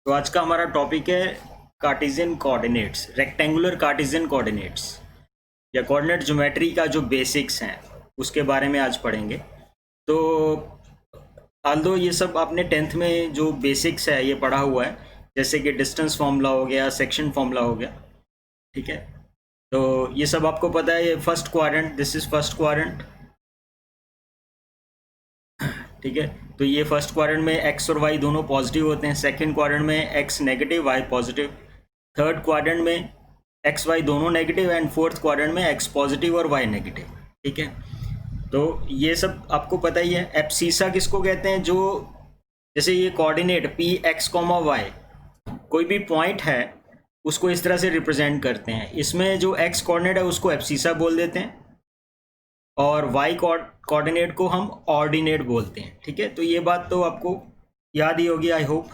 तो आज का हमारा टॉपिक है Cartesian coordinates, rectangular Cartesian coordinates या कोऑर्डिनेट ज्योमेट्री का जो बेसिक्स हैं उसके बारे में आज पढ़ेंगे। तो आल्दो ये सब आपने टेंथ में जो बेसिक्स है ये पढ़ा हुआ है, जैसे कि डिस्टेंस फॉर्मूला हो गया, सेक्शन फॉर्मूला हो गया, ठीक है। तो ये सब आपको पता है। ये first quadrant, this is first quadrant, ठीक है। तो ये फर्स्ट क्वाड्रेंट में एक्स और वाई दोनों पॉजिटिव होते हैं, सेकंड क्वाड्रेंट में X negative Y positive, third quadrant में एक्स वाई दोनों नेगेटिव एंड फोर्थ क्वाड्रेंट में एक्स पॉजिटिव और वाई नेगेटिव, ठीक है। तो ये सब आपको पता ही है। एब्सीसा किसको कहते हैं? जो जैसे ये coordinate P X comma Y, कोई भी पॉइंट है उसको इस तरह से रिप्रेजेंट करते हैं। इसमें जो एक्स कोऑर्डिनेट है उसको एब्सीसा बोल देते हैं और वाई कोऑर्डिनेट को हम ऑर्डिनेट बोलते हैं, ठीक है। तो ये बात तो आपको याद ही होगी, आई होप,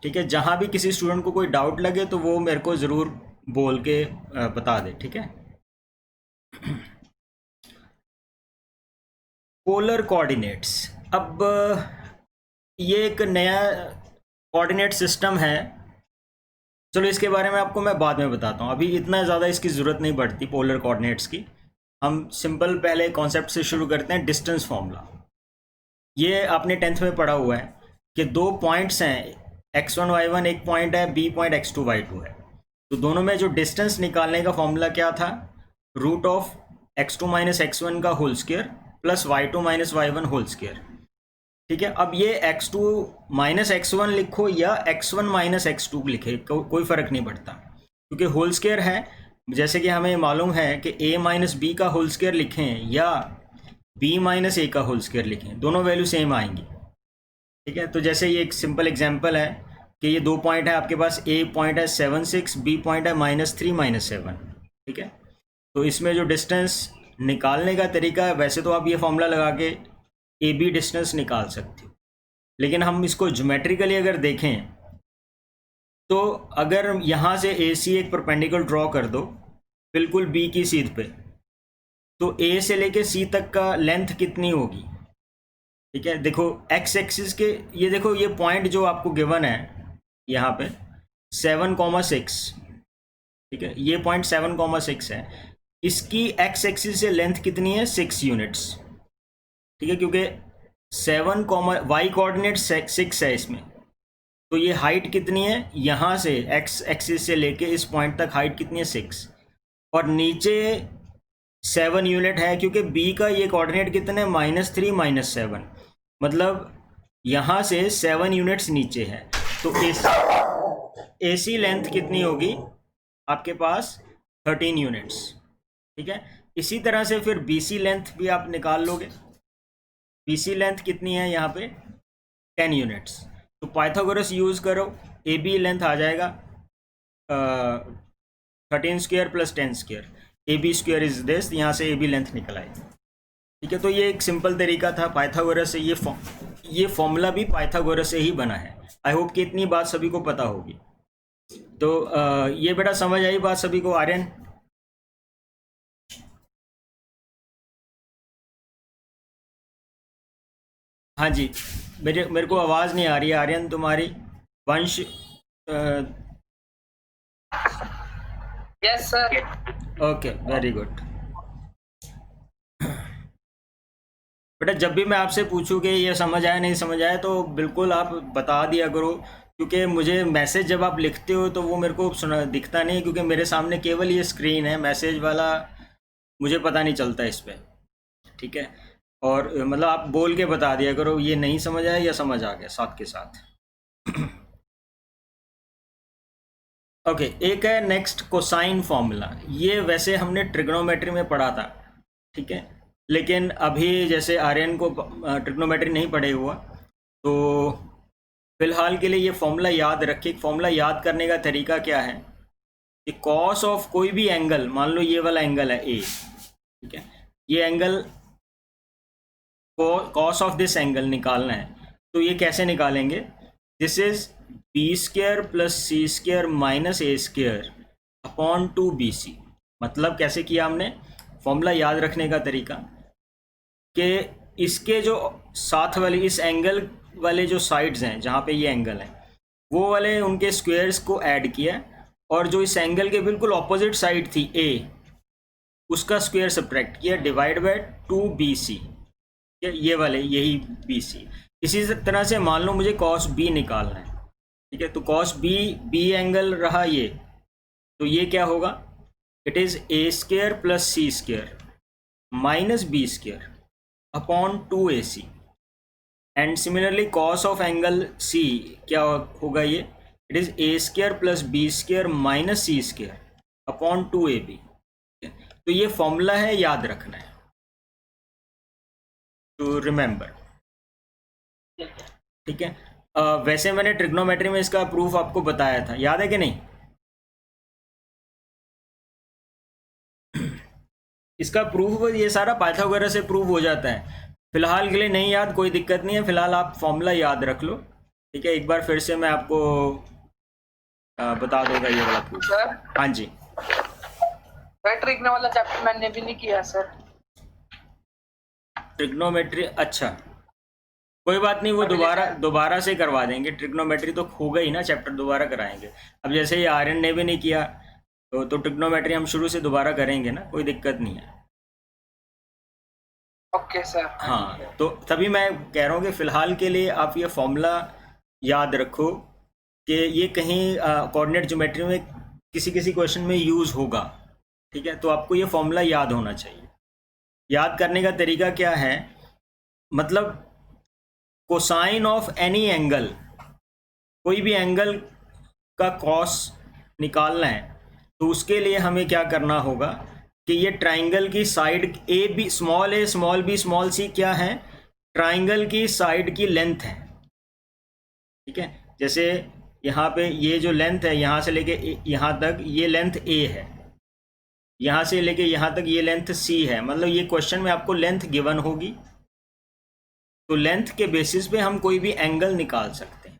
ठीक है। जहाँ भी किसी स्टूडेंट को कोई डाउट लगे तो वो मेरे को ज़रूर बोल के बता दे, ठीक है। पोलर कोऑर्डिनेट्स, अब ये एक नया कोऑर्डिनेट सिस्टम है। चलो इसके बारे में आपको मैं बाद में बताता हूँ, अभी इतना ज़्यादा इसकी ज़रूरत नहीं पड़ती पोलर कोऑर्डिनेट्स की। हम सिंपल पहले कॉन्सेप्ट से शुरू करते हैं। डिस्टेंस फॉर्मूला, ये आपने टेंथ में पढ़ा हुआ है कि दो पॉइंट्स हैं, x1 y1 एक पॉइंट है, b पॉइंट x2 y2 है। तो दोनों में जो डिस्टेंस निकालने का फॉर्मूला क्या था? Root of x2 minus x1 का whole square plus y2 minus y1 whole square, ठीक है। अब ये x2 माइनस x1 लिखो या x1 माइनस x2 लिखे, कोई फ़र्क नहीं पड़ता, क्योंकि होल स्क्वायर है। जैसे कि हमें मालूम है कि a माइनस बी का होल स्क्वायर लिखें या b माइनस ए का होल स्क्वायर लिखें, दोनों वैल्यू सेम आएंगी, ठीक है। तो जैसे ये एक सिंपल एग्जांपल है कि ये दो पॉइंट है आपके पास, a पॉइंट है 7 6, b पॉइंट है -3 -7, ठीक है। तो इसमें जो डिस्टेंस निकालने का तरीका है, वैसे तो आप ये फॉर्मूला लगा के ए बी डिस्टेंस निकाल सकते हो, लेकिन हम इसको ज्योमेट्रिकली अगर देखें तो अगर यहाँ से ए सी एक परपेंडिकुलर ड्रॉ कर दो बिल्कुल बी की सीध पे, तो ए से लेके सी तक का लेंथ कितनी होगी? ठीक है, देखो एक्स एक्सिस के, ये देखो ये पॉइंट जो आपको गिवन है यहाँ पे 7,6, ठीक है, ये पॉइंट 7,6 है। इसकी एक्स एक्सिस से लेंथ कितनी है? 6 यूनिट्स, ठीक है, क्योंकि 7, वाई कोऑर्डिनेट 6 है इसमें। तो ये हाइट कितनी है? यहाँ से एक्स एक्सिस से लेके इस पॉइंट तक हाइट कितनी है? 6। और नीचे 7 यूनिट है, क्योंकि बी का ये कोऑर्डिनेट कितने? -3 -7, मतलब यहाँ से 7 यूनिट्स नीचे है। तो एसी लेंथ कितनी होगी आपके पास? 13 यूनिट्स, ठीक है। इसी तरह से फिर बीसी लेंथ भी आप निकाल लोगे। बीसी लेंथ कितनी है यहाँ पे? 10 यूनिट्स। तो पाइथागोरस यूज़ करो, ए बी लेंथ आ जाएगा 13 square plus 10 square, A B square is this, यहाँ से ए बी लेंथ निकल आएगी, ठीक है। तो ये एक सिंपल तरीका था पाइथागोरस से, ये फॉर्मूला भी पाइथागोरस से ही बना है। आई होप कि इतनी बात सभी को पता होगी। तो ये बेटा समझ आई बात सभी को? आर्यन? हाँ जी, मेरे को आवाज़ नहीं आ रही है आर्यन तुम्हारी। वंश? Yes sir. Okay, very good बेटा। जब भी मैं आपसे पूछूं कि ये समझ आया नहीं समझ आया तो बिल्कुल आप बता दिया करो, क्योंकि मुझे मैसेज जब आप लिखते हो तो वो मेरे को सुना दिखता नहीं, क्योंकि मेरे सामने केवल ये स्क्रीन है, मैसेज वाला मुझे पता नहीं चलता इस पर, ठीक है। और मतलब आप बोल के बता दिया करो ये नहीं समझ आया या समझ आ गया साथ के साथ। ओके, एक है नेक्स्ट कोसाइन फॉर्मूला। ये वैसे हमने ट्रिग्नोमेट्री में पढ़ा था, ठीक है, लेकिन अभी जैसे आर्यन को ट्रिग्नोमेट्री नहीं पढ़े हुआ, तो फिलहाल के लिए ये फॉर्मूला याद रखिए। फॉर्मूला याद करने का तरीका क्या है कि कॉस ऑफ कोई भी एंगल, मान लो ये वाला एंगल है ए, ठीक है, ये angle cos of this angle निकालना है। तो ये कैसे निकालेंगे? This is B square plus C square minus A square upon 2bc। मतलब कैसे किया हमने? फॉर्मूला याद रखने का तरीका कि इसके जो साथ वाली, इस एंगल वाले जो साइड्स हैं जहाँ पे ये एंगल है, वो वाले उनके स्क्वायर्स को ऐड किया, और जो इस एंगल के बिल्कुल ऑपोजिट साइड थी ए, उसका स्क्वायर सब्ट्रैक्ट किया, डिवाइड बाय 2BC, ये वाले यही BC। इसी तरह से मान लो मुझे cos B निकालना है, ठीक है, तो cos B एंगल रहा ये, तो ये क्या होगा, it is A² plus C² minus B² upon 2AC। And similarly cos of angle C क्या होगा, ये it is A² plus B² minus C² upon 2AB। तो ये फॉर्मूला है, याद रखना है, टू रिमेंबर, ठीक है। वैसे मैंने ट्रिग्नोमेट्री में इसका प्रूफ आपको बताया था, याद है कि नहीं? इसका प्रूफ ये सारा पाइथागोरस से प्रूफ हो जाता है। फिलहाल के लिए नहीं याद, कोई दिक्कत नहीं है, फिलहाल आप फॉर्मूला याद रख लो, ठीक है। एक बार फिर से मैं आपको बता दूंगा ये वाला प्रूफ। सर, हाँ जी ट्रिग्नो वाला चैप्टर मैंने भी नहीं किया सर। ट्रिग्नोमेट्री, अच्छा कोई बात नहीं, वो दोबारा से करवा देंगे। ट्रिग्नोमेट्री तो हो गई ना चैप्टर, दोबारा कराएंगे। अब जैसे ये आर्यन ने भी नहीं किया, तो ट्रिग्नोमेट्री हम शुरू से दोबारा करेंगे ना, कोई दिक्कत नहीं है। Okay sir. हाँ, तो तभी मैं कह रहा हूँ कि फ़िलहाल के लिए आप ये फॉर्मूला याद रखो कि ये कहीं कोऑर्डिनेट ज्योमेट्री में किसी क्वेश्चन में यूज़ होगा, ठीक है। तो आपको ये फॉर्मूला याद होना चाहिए। याद करने का तरीका क्या है, मतलब कोसाइन ऑफ एनी एंगल, कोई भी एंगल का कॉस निकालना है, तो उसके लिए हमें क्या करना होगा कि ये ट्राइंगल की side A B small B small C क्या है, ट्राइंगल की साइड की लेंथ है, ठीक है। जैसे यहाँ पे ये जो लेंथ है, यहाँ से लेके यहाँ तक ये लेंथ ए है, यहाँ से लेके यहाँ तक ये लेंथ सी है। मतलब ये क्वेश्चन में आपको लेंथ गिवन होगी, तो लेंथ के बेसिस पे हम कोई भी एंगल निकाल सकते हैं।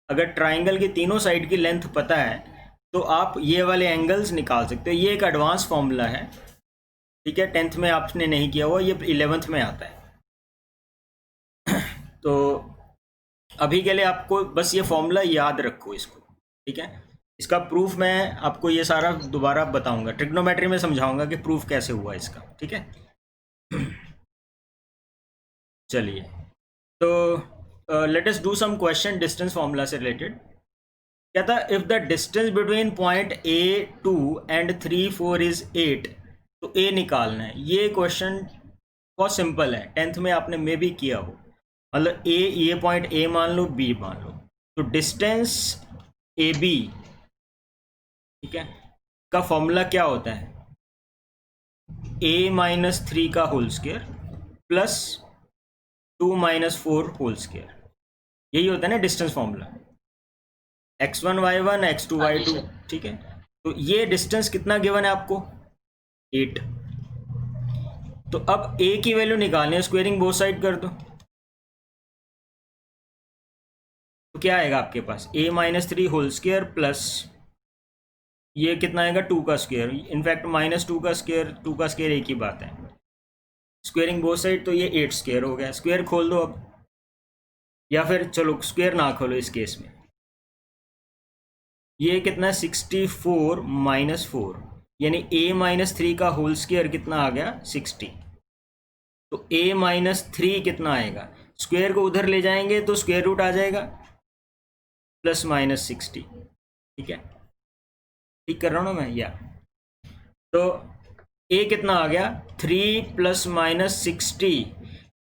अगर ट्राइंगल की तीनों साइड की लेंथ पता है, तो आप ये वाले एंगल्स निकाल सकते हो। ये एक एडवांस फॉर्मूला है, ठीक है। 10th में आपने नहीं किया हुआ, ये 11th में आता है। तो अभी के लिए आपको बस ये फॉर्मूला याद रखो इसको, ठीक है। इसका प्रूफ मैं आपको ये सारा दोबारा बताऊंगा, ट्रिग्नोमेट्री में समझाऊंगा कि प्रूफ कैसे हुआ इसका, ठीक है। चलिए, तो let us do some question distance formula से रिलेटेड। क्या था, if the distance between point A2 and 3, 4 is 8, तो A निकालना है। ये क्वेश्चन बहुत सिंपल है, 10th में आपने मे भी किया हो। मतलब A, ये पॉइंट A मान लो, B मान लो, तो डिस्टेंस AB, ठीक है, का फॉर्मूला क्या होता है, A-3 का whole square plus 2-4 whole square. यही होता है ना distance formula, x1 y1 x2 y2, ठीक है। तो ये डिस्टेंस कितना गिवन है आपको, 8। तो अब a की वैल्यू निकालनी है, स्क्वेयरिंग बोथ साइड कर दो, तो क्या आएगा आपके पास, A-3 होल स्क्वायर प्लस ये कितना आएगा, 2 का स्क्वायर। इनफैक्ट -2 का स्क्वायर, 2 का स्क्वायर एक ही बात है, स्क्वेयरिंग बोथ साइड, तो ये 8 स्क्वायर हो गया। स्क्वायर खोल दो अब, या फिर चलो स्क्वायर ना खोलो इस केस में, ये कितना है, 64 - 4, यानी A-3 का होल स्क्वायर कितना आ गया, 60। तो A-3 कितना आएगा, स्क्वायर को उधर ले जाएंगे तो स्क्वायर रूट आ जाएगा, +-60, ठीक है। ठीक कर रहा हूँ ना मैं, या तो A कितना आ गया, 3 +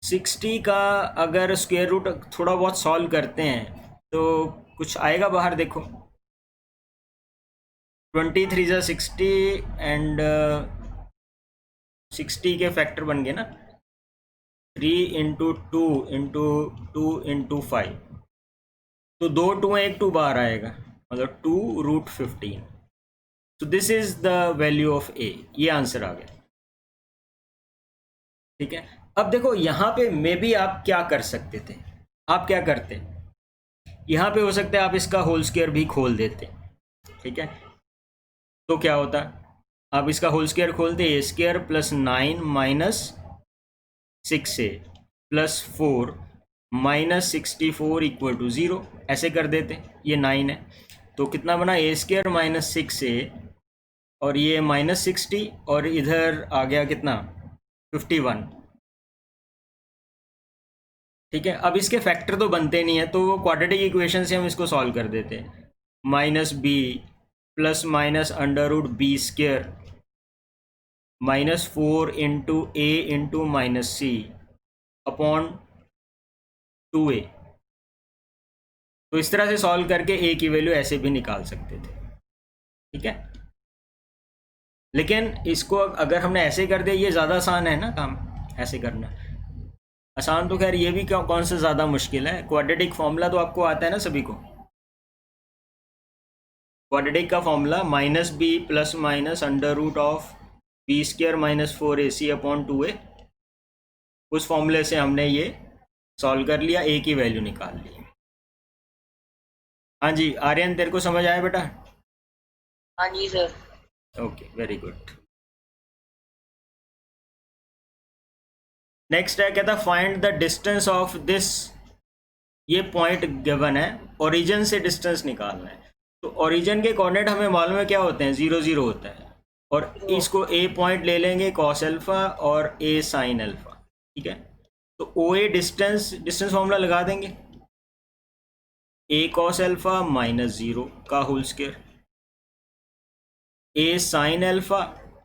-60 का अगर स्क्वायर रूट थोड़ा बहुत सॉल्व करते हैं तो कुछ आएगा बाहर, देखो 23 × 60 एंड 60 के फैक्टर बन गए ना, 3 × 2 × 2 × 5, तो 2 2 1 2 बाहर आएगा, मतलब 2√15। तो this is the value of A, ये आंसर आ गया, ठीक है। अब देखो यहाँ पे मे बी आप क्या कर सकते थे, आप क्या करते, यहाँ पे हो सकता है आप इसका होल स्क्वायर भी खोल देते, ठीक है। तो क्या होता, आप इसका होल स्क्वायर खोलते, A² + 9 - 6A + 4 -64 इक्वल टू 0, ऐसे कर देते। ये 9 है तो कितना बना, a² माइनस 6a, और ये -60 और इधर आ गया कितना, 51। ठीक है, अब इसके फैक्टर तो बनते नहीं है, तो वो क्वाड्रेटिक इक्वेशन से हम इसको सॉल्व कर देते हैं। -b plus minus √b² -4 into a into -c upon 2a। तो इस तरह से सॉल्व करके a की वैल्यू ऐसे भी निकाल सकते थे। ठीक है, लेकिन इसको अगर हमने ऐसे कर दिया, ये ज़्यादा आसान है ना काम, ऐसे करना आसान तो खैर ये भी कौन सा ज़्यादा मुश्किल है। क्वाड्रेटिक फॉर्मूला तो आपको आता है ना सभी को। क्वाड्रेटिक का formula -b plus minus √b² -4ac upon 2a, उस फॉर्मूले से हमने ये सॉल्व कर लिया, a की वैल्यू निकाल ली। हाँ जी आर्यन, तेरे को समझ आया बेटा? हाँ जी sir. Okay, very good. Next है, कहता find the distance of this, ये पॉइंट गिवन है, ओरिजिन से डिस्टेंस निकालना है। तो ओरिजिन के कोऑर्डिनेट हमें मालूम है क्या होते हैं, 0 0 होता है, और इसको a पॉइंट ले लेंगे कॉस अल्फा और a साइन अल्फा। ठीक है, तो OA डिस्टेंस फॉर्मूला लगा देंगे, a कॉस अल्फा -0 का whole square, a sine alpha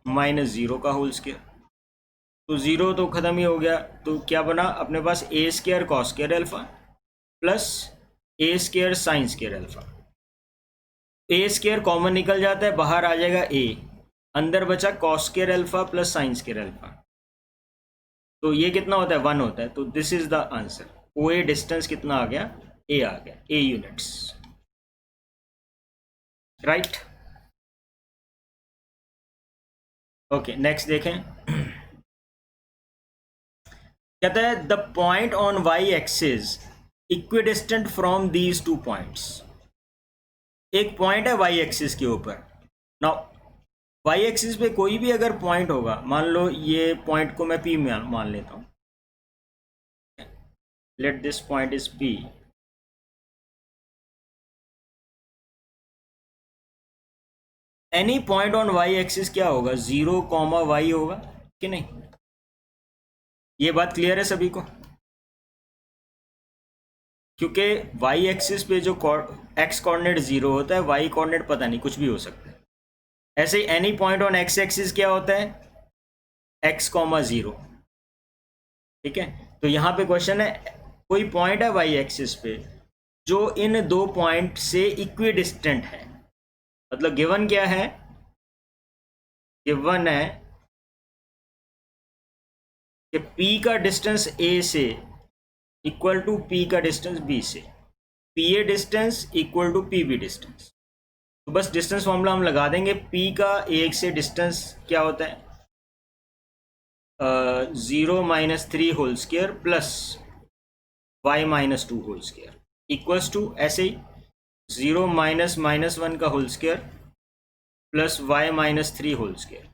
-0 का होल स्क्वायर। तो 0 तो ख़त्म ही हो गया, तो क्या बना अपने पास, a² cos square alpha plus a² sign square alpha. a² common निकल जाता है, बाहर आ जाएगा a, अंदर बचा cos square alpha plus sine square alpha. तो ये कितना होता है, 1 होता है। तो this is the answer. OA distance कितना आ गया, a आ गया, a units, right. Okay, next देखें। कहता है the point on y axis equidistant from these 2 points. एक पॉइंट है y एक्सिस के ऊपर। नाउ y एक्सिस पे कोई भी अगर पॉइंट होगा, मान लो ये पॉइंट को मैं P मान लेता हूं, let this point is P। Any point on y axis क्या होगा, 0, y होगा कि नहीं? ये बात क्लियर है सभी को? क्योंकि y एक्सिस पे जो x कोऑर्डिनेट 0 होता है, y कोऑर्डिनेट पता नहीं, कुछ भी हो सकता है। ऐसे ही any point on x axis क्या होता है, x, 0। ठीक है, तो यहाँ पे क्वेश्चन है, कोई पॉइंट है y एक्सिस पे जो इन 2 पॉइंट से इक्विडिस्टेंट है। मतलब गिवन क्या है, गिवन है कि P का डिस्टेंस A से इक्वल टू P का डिस्टेंस B से, PA distance equal to PB distance. तो बस डिस्टेंस फॉर्मूला हम लगा देंगे। P का A से डिस्टेंस क्या होता है, 0 - 3 whole square plus y - 2 whole square equals to, ऐसे ही 0 - -1 का whole square plus y - 3 whole square.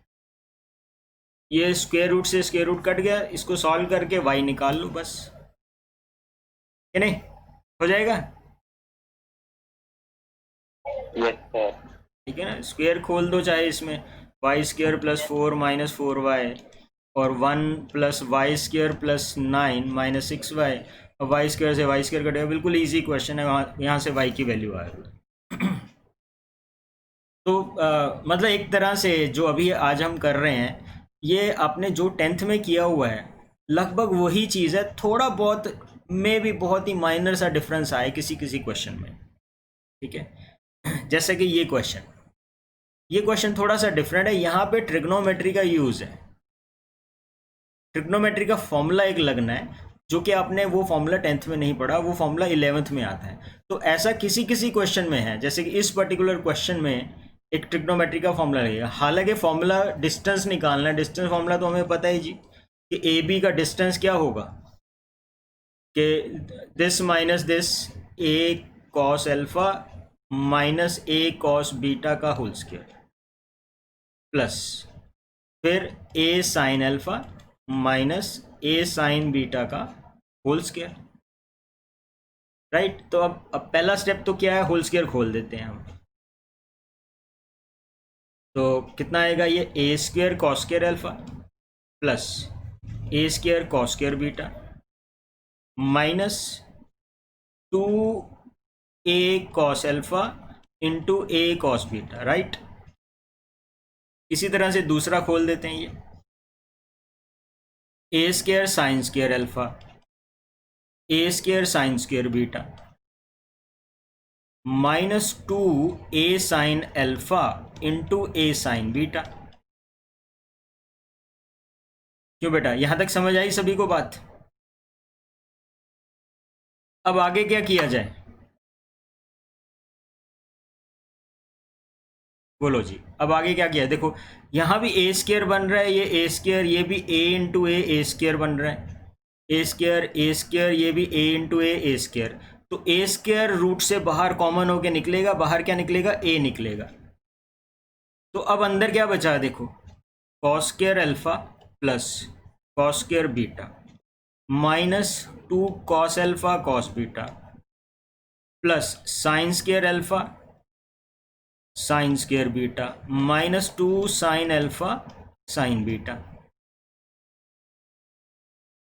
ये स्क्वायर रूट से स्क्वायर रूट कट गया, इसको सॉल्व करके y निकाल लो बस, कि नहीं, हो जाएगा। ठीक है ना, स्क्वायर खोल दो चाहे इसमें, y² + 4 - 4y और 1 + y² + 9 - 6y, और y² से y² कटेगा। बिल्कुल इजी क्वेश्चन है, वहाँ यहाँ से y की वैल्यू आ रही है। तो मतलब एक तरह से जो अभी आज हम कर रहे हैं, ये आपने जो 10th में किया हुआ है लगभग वही चीज़ है, थोड़ा बहुत में भी बहुत ही माइनर सा डिफरेंस आए किसी किसी क्वेश्चन में। ठीक है, जैसे कि ये क्वेश्चन थोड़ा सा डिफरेंट है, यहाँ पे ट्रिग्नोमेट्री का यूज़ है। ट्रिग्नोमेट्री का फॉर्मूला एक लगना है, जो कि आपने वो फॉर्मूला 10th में नहीं पढ़ा, वो फॉर्मूला 11th में आता है। तो ऐसा किसी किसी क्वेश्चन में है, जैसे कि इस पर्टिकुलर क्वेश्चन में एक ट्रिग्नोमेट्री का फॉर्मूला लगेगा। हालांकि फॉर्मूला डिस्टेंस निकालना है, डिस्टेंस फॉर्मूला तो हमें पता ही जी कि ए बी का डिस्टेंस क्या होगा, कि this minus this, A cos alpha minus A cos beta का होल स्क्वायर प्लस फिर ए साइन अल्फा माइनस ए साइन बीटा का होल स्क्वायर। राइट। तो अब पहला स्टेप तो क्या है, होल स्क्वायर खोल देते हैं हम। तो कितना आएगा ये, A square cos square alpha plus A square cos square beta minus 2a cos alpha into A cos beta, right. इसी तरह से दूसरा खोल देते हैं ये, A square sine square alpha A square sine square beta minus 2a sine alpha into A sine beta. क्यों बेटा, यहां तक समझ आई सभी को बात? अब आगे क्या किया जाए, बोलो जी। अब आगे क्या किया, देखो यहां भी ए स्क्वायर बन रहा है, ये ए स्क्वायर, ये भी ए इंटू ए स्क्वायर बन रहा है, ए स्क्वायर, ये भी ए इंटू ए स्क्वायर। तो ए स्क्वायर रूट से बाहर कॉमन होके निकलेगा, बाहर क्या निकलेगा, ए निकलेगा। तो अब अंदर क्या बचा, देखो cos square alpha plus cos square beta minus 2 cos alpha cos beta plus sine square alpha sine square beta minus 2 sine alpha sine beta.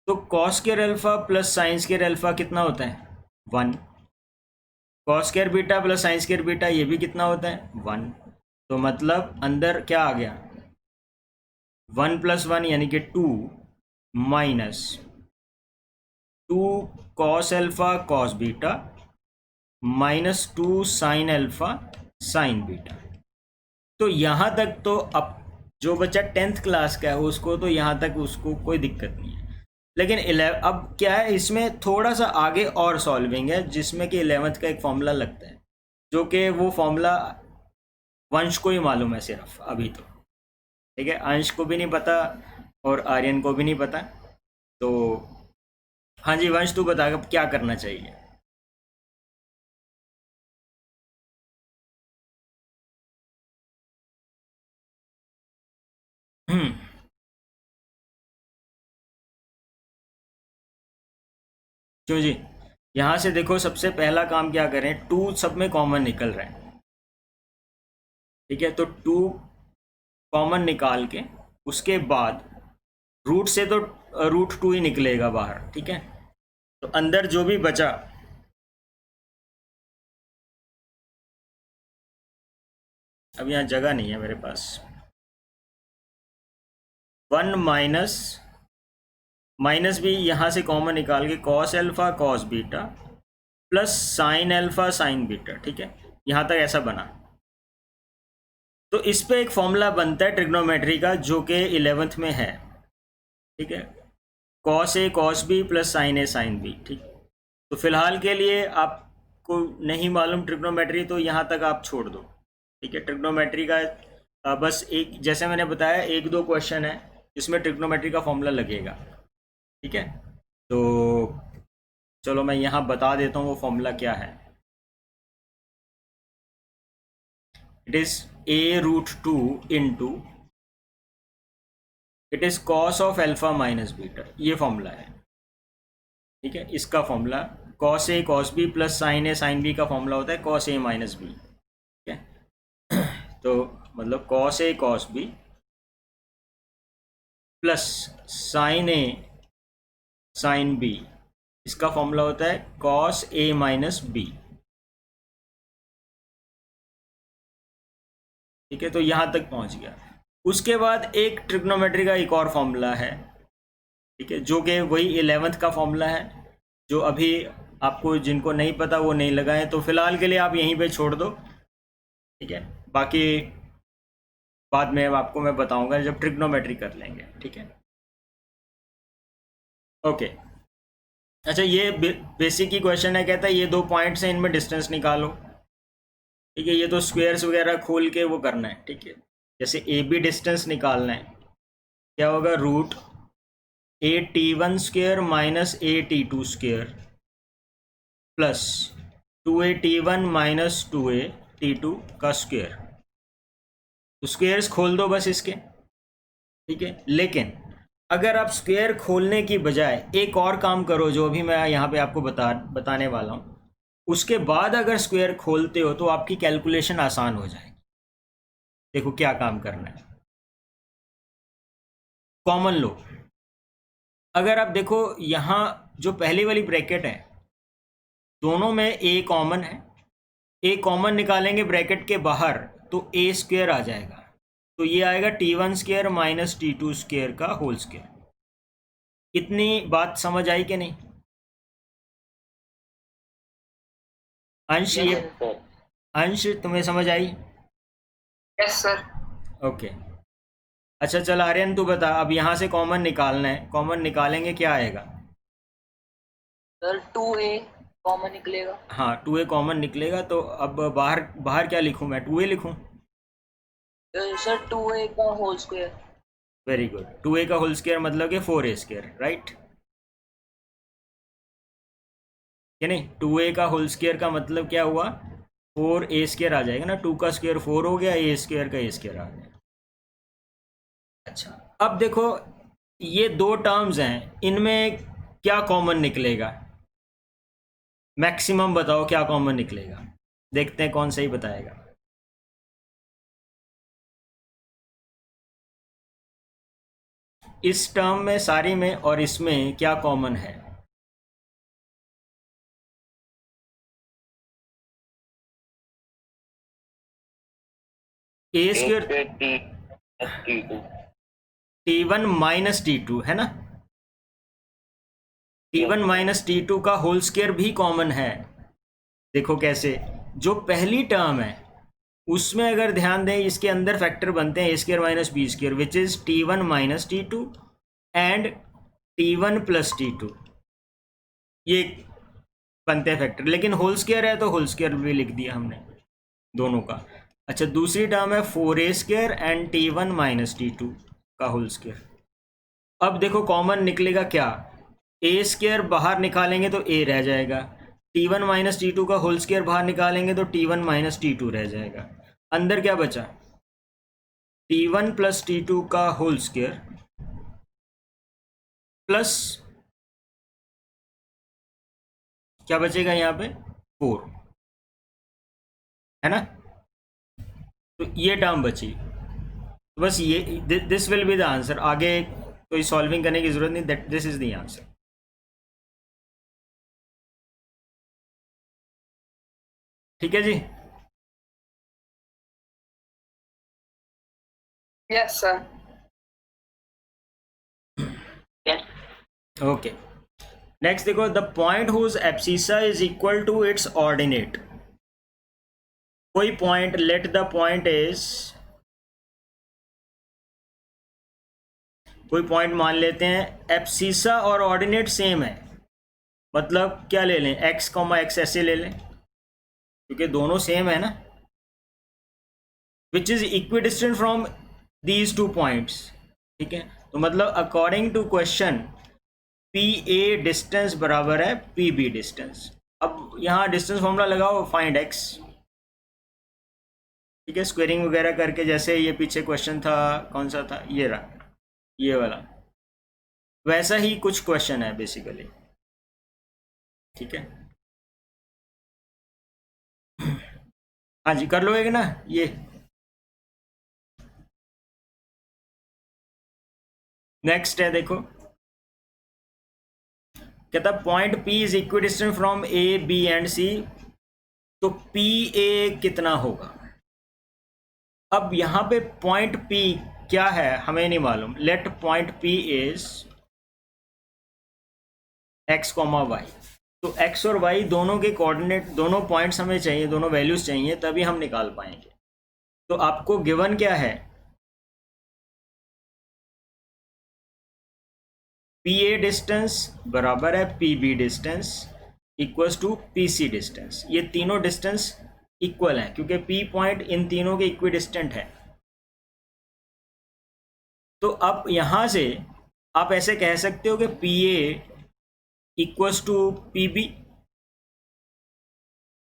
तो cos square alpha plus sine square alpha कितना होता है, 1। Cos square beta plus sine square beta ये भी कितना होता है, 1। तो मतलब अंदर क्या आ गया, 1 प्लस 1 यानी कि 2 minus 2 cos alpha cos beta minus 2 sine alpha sine beta. तो यहाँ तक तो अब जो बच्चा 10th क्लास का है उसको तो यहाँ तक उसको कोई दिक्कत नहीं है। लेकिन अब क्या है, इसमें थोड़ा सा आगे और सॉल्विंग है जिसमें कि 11th का एक फॉर्मूला लगता है, जो कि वो फॉर्मूला वंश को ही मालूम है सिर्फ अभी तो, ठीक है। अंश को भी नहीं पता और आर्यन को भी नहीं पता। तो हाँ जी वंश, तू बता क्या करना चाहिए। क्यों जी, यहाँ से देखो सबसे पहला काम क्या करें, 2 सब में कॉमन निकल रहा है, ठीक है। तो 2 कॉमन निकाल के उसके बाद रूट से तो रूट 2 ही निकलेगा बाहर, ठीक है। तो अंदर जो भी बचा, अब यहाँ जगह नहीं है मेरे पास, 1 माइनस भी यहाँ से कॉमन निकाल के cos alpha cos beta plus sign alpha sine beta, ठीक है। यहाँ तक ऐसा बना। तो इस पे एक फॉर्मूला बनता है ट्रिग्नोमेट्री का जो कि 11th में है, ठीक है, cos A cos B plus sine A sine B, ठीक। तो फिलहाल के लिए आपको नहीं मालूम ट्रिग्नोमेट्री, तो यहाँ तक आप छोड़ दो, ठीक है। ट्रिग्नोमेट्री का बस एक, जैसे मैंने बताया 1-2 क्वेश्चन है जिसमें ट्रिग्नोमेट्री का फॉर्मूला लगेगा, ठीक है। तो चलो मैं यहाँ बता देता हूँ वो फॉर्मूला क्या है। It is a root 2 into it is cos of alpha minus beta, ये फॉर्मूला है, ठीक है। इसका formula cos A cos B plus sine A sine B का फॉर्मूला होता है कॉस ए माइनस बी, ठीक है। तो मतलब cos A cos B plus sine A sine B, इसका फॉर्मूला होता है कॉस ए माइनस बी, ठीक है। तो यहाँ तक पहुँच गया। उसके बाद एक ट्रिग्नोमेट्री का एक और फॉर्मूला है, ठीक है, जो कि वही 11th का फॉर्मूला है, जो अभी आपको जिनको नहीं पता वो नहीं लगाएं, तो फिलहाल के लिए आप यहीं पे छोड़ दो, ठीक है। बाकी बाद में आपको मैं बताऊंगा जब ट्रिग्नोमेट्री कर लेंगे, ठीक है। ओके, अच्छा ये बेसिक ही क्वेश्चन है, कहता है ये 2 पॉइंट्स हैं, इनमें डिस्टेंस निकालो, ठीक है। ये तो स्क्वायर्स वगैरह खोल के वो करना है, ठीक है। जैसे ए बी डिस्टेंस निकालना है, क्या होगा, root a t1 square minus a t2 square plus 2a t1 minus 2a t2 का स्क्वायर। तो स्क्वायर्स खोल दो बस इसके, ठीक है। लेकिन अगर आप स्क्वायर खोलने की बजाय एक और काम करो जो अभी मैं यहाँ पे आपको बताने वाला हूँ, उसके बाद अगर स्क्वायर खोलते हो तो आपकी कैलकुलेशन आसान हो जाएगी। देखो क्या काम करना है, कॉमन लो। अगर आप देखो यहाँ जो पहली वाली ब्रैकेट है, दोनों में ए कॉमन है, ए कॉमन निकालेंगे ब्रैकेट के बाहर तो ए स्क्वायर आ जाएगा, तो ये आएगा टी1 स्क्वायर माइनस टी2 स्क्वायर का होल स्क्वायर। इतनी बात समझ आई कि नहीं अंश? ये अंश तुम्हें समझ आई? Yes sir. ओके। अच्छा चल आर्यन तू बता, अब यहाँ से कॉमन निकालना है, कॉमन निकालेंगे क्या आएगा? सर 2a कॉमन निकलेगा। हाँ 2a कॉमन निकलेगा, तो अब बाहर बाहर क्या लिखूँ मैं? 2a लिखूँ? सर 2a का whole square. Very good, 2a का होल स्क्वायर मतलब कि 4a स्क्वायर, राइट कि नहीं? 2a का होल स्क्वायर का मतलब क्या हुआ? 4a स्क्वायर आ जाएगा ना, 2 का स्क्वायर 4 हो गया, a स्क्वायर का a स्क्वायर आ गया। अच्छा अब देखो ये दो टर्म्स हैं, इनमें क्या कॉमन निकलेगा? मैक्सिमम बताओ क्या कॉमन निकलेगा, देखते हैं कौन सही बताएगा। इस टर्म में सारी में और इसमें क्या कॉमन है? ए स्क्वायर टी1 माइनस टी2 है ना, टी1 माइनस टी2 का होल स्क्वायर भी कॉमन है। देखो कैसे, जो पहली टर्म है उसमें अगर ध्यान दें, इसके अंदर फैक्टर बनते हैं A square minus B square which is T one minus T two and T one plus T two, ये बनते हैं फैक्टर, लेकिन होल स्क्वायर है तो होल स्क्वायर भी लिख दिया हमने दोनों का। अच्छा दूसरी टर्म है 4a square and T one minus T2 का होल स्क्वायर। अब देखो कॉमन निकलेगा क्या? ए स्क्वायर बाहर निकालेंगे तो ए रह जाएगा, टी1 माइनस टी2 का होल स्क्वायर बाहर निकालेंगे तो टी1 माइनस टी2 रह जाएगा। अंदर क्या बचा? टी1 प्लस टी2 का होल स्क्वायर प्लस क्या बचेगा यहाँ पे? 4 है ना, तो ये टर्म बची। तो बस ये this will be the answer, आगे कोई सॉल्विंग करने की जरूरत नहीं, that this is the answer. ठीक है जी? Yes sir. ओके नेक्स्ट देखो, the point whose abscissa is equal to its ordinate. कोई point, let the point is, कोई पॉइंट मान लेते हैं एब्सिसा और ऑर्डिनेट सेम है, मतलब क्या ले लें, x कॉमा एक्स ऐसे ले लें क्योंकि दोनों सेम है ना, which is equidistant from these two points. ठीक है, तो मतलब according to question P A distance बराबर है पी बी डिस्टेंस। अब यहाँ डिस्टेंस फॉर्मूला लगाओ, फाइंड x। ठीक है, स्क्वेयरिंग वगैरह करके, जैसे ये पीछे क्वेश्चन था, कौन सा था, ये रहा, ये वाला, वैसा ही कुछ क्वेश्चन है बेसिकली। ठीक है, हाँ जी कर लोगे ना ये। नेक्स्ट है देखो, कहता point P is equidistant from A B and C, तो PA कितना होगा? अब यहाँ पे पॉइंट P क्या है हमें नहीं मालूम, let point P is x comma Y, तो x और y दोनों के कोऑर्डिनेट, दोनों पॉइंट्स हमें चाहिए, दोनों वैल्यूज चाहिए, तभी हम निकाल पाएंगे। तो आपको गिवन क्या है? PA डिस्टेंस बराबर है PB distance equals to PC distance. ये तीनों डिस्टेंस इक्वल हैं क्योंकि P पॉइंट इन तीनों के इक्विडिस्टेंट है। तो अब यहां से आप ऐसे कह सकते हो कि PA equals to PB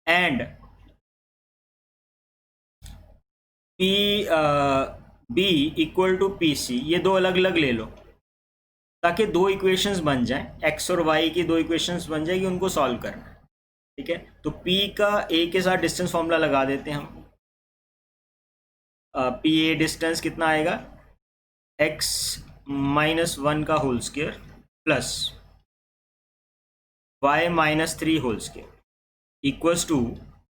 and PB equal to PC, ये दो अलग अलग ले लो ताकि दो इक्वेशंस बन जाएं, x और y की दो इक्वेशंस बन जाएगी, उनको सॉल्व करना है। ठीक है, तो P का A के साथ डिस्टेंस फॉर्मूला लगा देते हैं हम। पी ए डिस्टेंस कितना आएगा, x माइनस 1 का whole square plus y minus 3 whole square equals to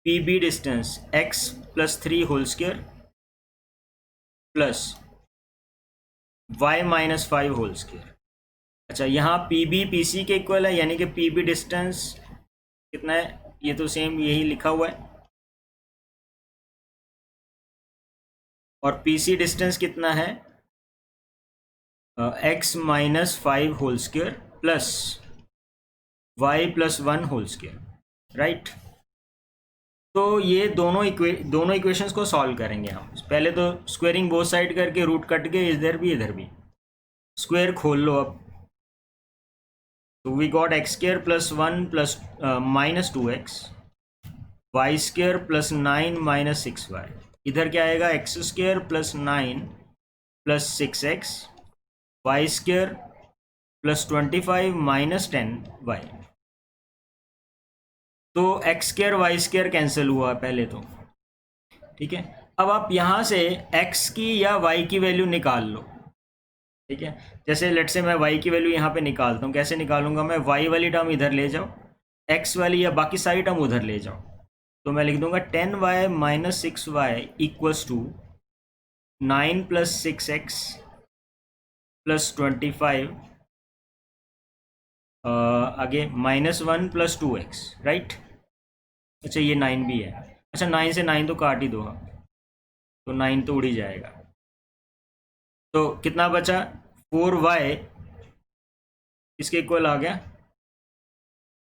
P B distance x plus 3 whole square plus y minus 5 whole square. अच्छा, यहाँ पी बी पी सी के इक्वल है, यानी कि P B distance कितना है, ये तो सेम यही लिखा हुआ है, और पी सी डिस्टेंस कितना है, x minus 5 whole square plus y plus 1 whole square, right. तो ये दोनों इक्वेशंस को सॉल्व करेंगे हम। पहले तो स्क्वेयरिंग बोथ साइड करके रूट कट के इधर भी स्क्वायर खोल लो अब। तो we got X square plus 1 प्लस minus 2x, Y square plus 9 minus 6y। इधर क्या आएगा, X square plus 9 plus 6x, Y square plus 25 minus 10y। तो X square Y square cancel हुआ पहले तो, ठीक है। अब आप यहाँ से x की या y की वैल्यू निकाल लो, ठीक है। जैसे लेट से मैं y की वैल्यू यहाँ पे निकालता हूँ, कैसे निकालूंगा मैं, y वाली टर्म इधर ले जाओ, x वाली या बाकी सारी टर्म उधर ले जाओ, तो मैं लिख दूंगा 10y minus 6y equals to 9 plus 6x plus 25 आगे माइनस 1 प्लस 2x, राइट। अच्छा, ये 9 भी है। अच्छा, 9 से 9 तो काट ही दो आप, तो 9 तो उड़ ही जाएगा। तो कितना बचा, 4y इसके इक्वल आ गया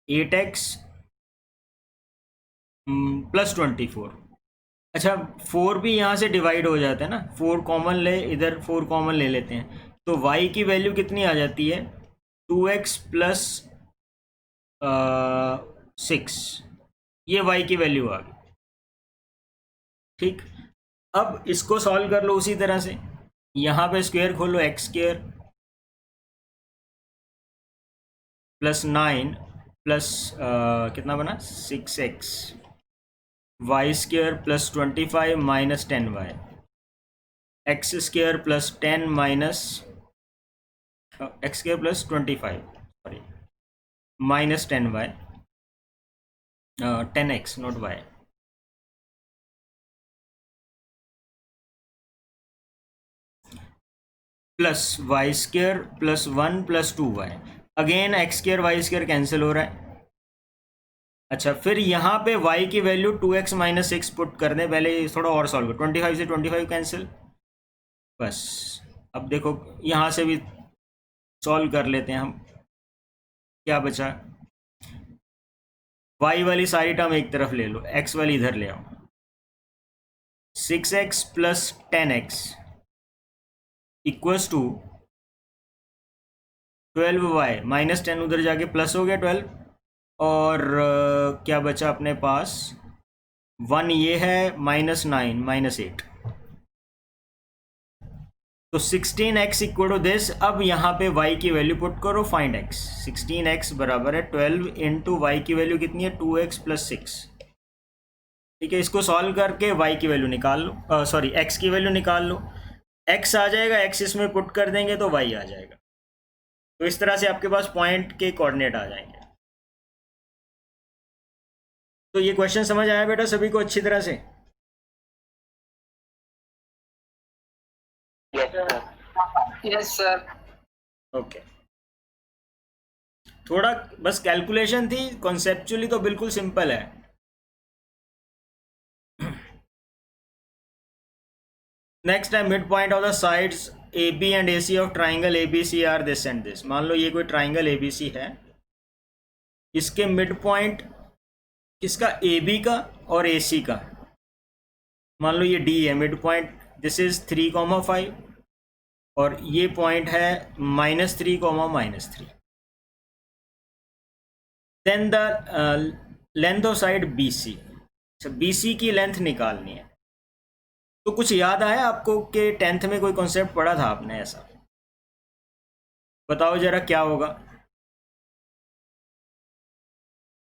8x प्लस 24। अच्छा, 4 भी यहाँ से डिवाइड हो जाता है ना, 4 कॉमन ले, इधर 4 कॉमन ले लेते हैं, तो y की वैल्यू कितनी आ जाती है, 2x प्लस 6, ये y की वैल्यू आ गई, ठीक। अब इसको सॉल्व कर लो उसी तरह से, यहाँ पे स्क्वायर खोलो, एक्स स्क्वायर प्लस 9 प्लस कितना बना 6x, Y square plus 25 minus 10y, X square plus 10 minus X square plus 25 sorry minus 10y, 10x not y, plus Y square plus 1 plus 2y। Again X square Y square cancel हो रहा है। अच्छा, फिर यहाँ पे y की value 2x minus 6 put कर दें, पहले थोड़ा और सॉल्व कर, 25 से 25 कैंसिल, बस। अब देखो यहाँ से भी सॉल्व कर लेते हैं हम, क्या बचा, y वाली सारी टर्म एक तरफ ले लो, x वाली इधर ले आओ, 6x plus 10x equals to 12y minus 10 उधर जाके प्लस हो गया 12, और क्या बचा अपने पास, 1 ये है माइनस 9 माइनस 8, तो 16x इक्वल टू दिस। अब यहाँ पे y की वैल्यू पुट करो, फाइंड x, 16x बराबर है 12 इंटू वाई की वैल्यू कितनी है 2x प्लस 6, ठीक है। इसको सॉल्व करके y की वैल्यू निकाल लो, सॉरी x की वैल्यू निकाल लो, x आ जाएगा, x इसमें पुट कर देंगे तो y आ जाएगा। तो इस तरह से आपके पास पॉइंट के कोऑर्डिनेट आ जाएंगे। तो ये क्वेश्चन समझ आया बेटा सभी को अच्छी तरह से? Yes sir. ओके, थोड़ा बस कैलकुलेशन थी, कॉन्सेप्चुअली तो बिल्कुल सिंपल है। नेक्स्ट है mid point of the sides A B and A C of triangle A B C are this and this. मान लो ये कोई ट्राइंगल ए बी सी है, इसके मिड पॉइंट किसका, ए बी का और ए सी का, मान लो ये डी है मिड पॉइंट, दिस इज 3,5 और ये पॉइंट है -3, -3। Then the length of side B C, B C की लेंथ निकालनी है। तो कुछ याद आया आपको कि 10th में कोई कॉन्सेप्ट पढ़ा था आपने ऐसा, बताओ जरा क्या होगा।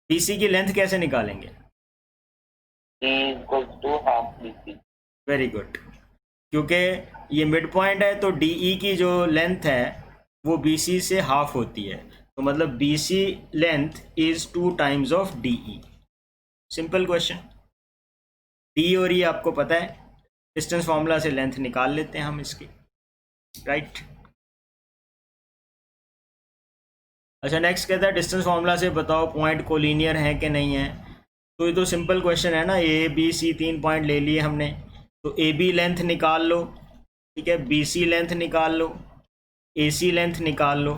BC की लेंथ कैसे निकालेंगे? A equals to half BC. Very good, क्योंकि ये मिड पॉइंट है तो DE की जो लेंथ है वो BC से हाफ होती है, तो मतलब BC length is 2 times of DE। Simple question. D और E आपको पता है, डिस्टेंस फॉर्मूला से लेंथ निकाल लेते हैं हम इसकी, राइट। अच्छा, नेक्स्ट कहता है डिस्टेंस फॉर्मूला से बताओ पॉइंट कोलिनियर है कि नहीं है। तो ये तो सिंपल क्वेश्चन है ना, ABC 3 पॉइंट ले लिए हमने, तो AB लेंथ निकाल लो, ठीक है, BC लेंथ निकाल लो, AC लेंथ निकाल लो,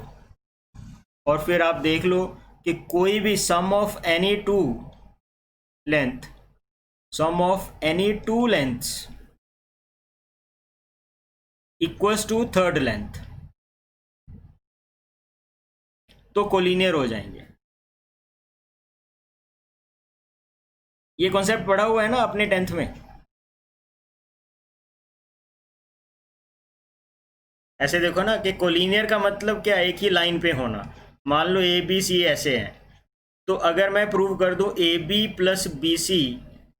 और फिर आप देख लो कि कोई भी sum of any two length, sum of any two lengths equals to third length, तो कोलिनियर हो जाएंगे। ये कॉन्सेप्ट पढ़ा हुआ है ना अपने 10th में। ऐसे देखो ना कि कोलिनियर का मतलब क्या है, एक ही लाइन पे होना। मान लो ABC ऐसे है, तो अगर मैं प्रूव कर दूं AB प्लस BC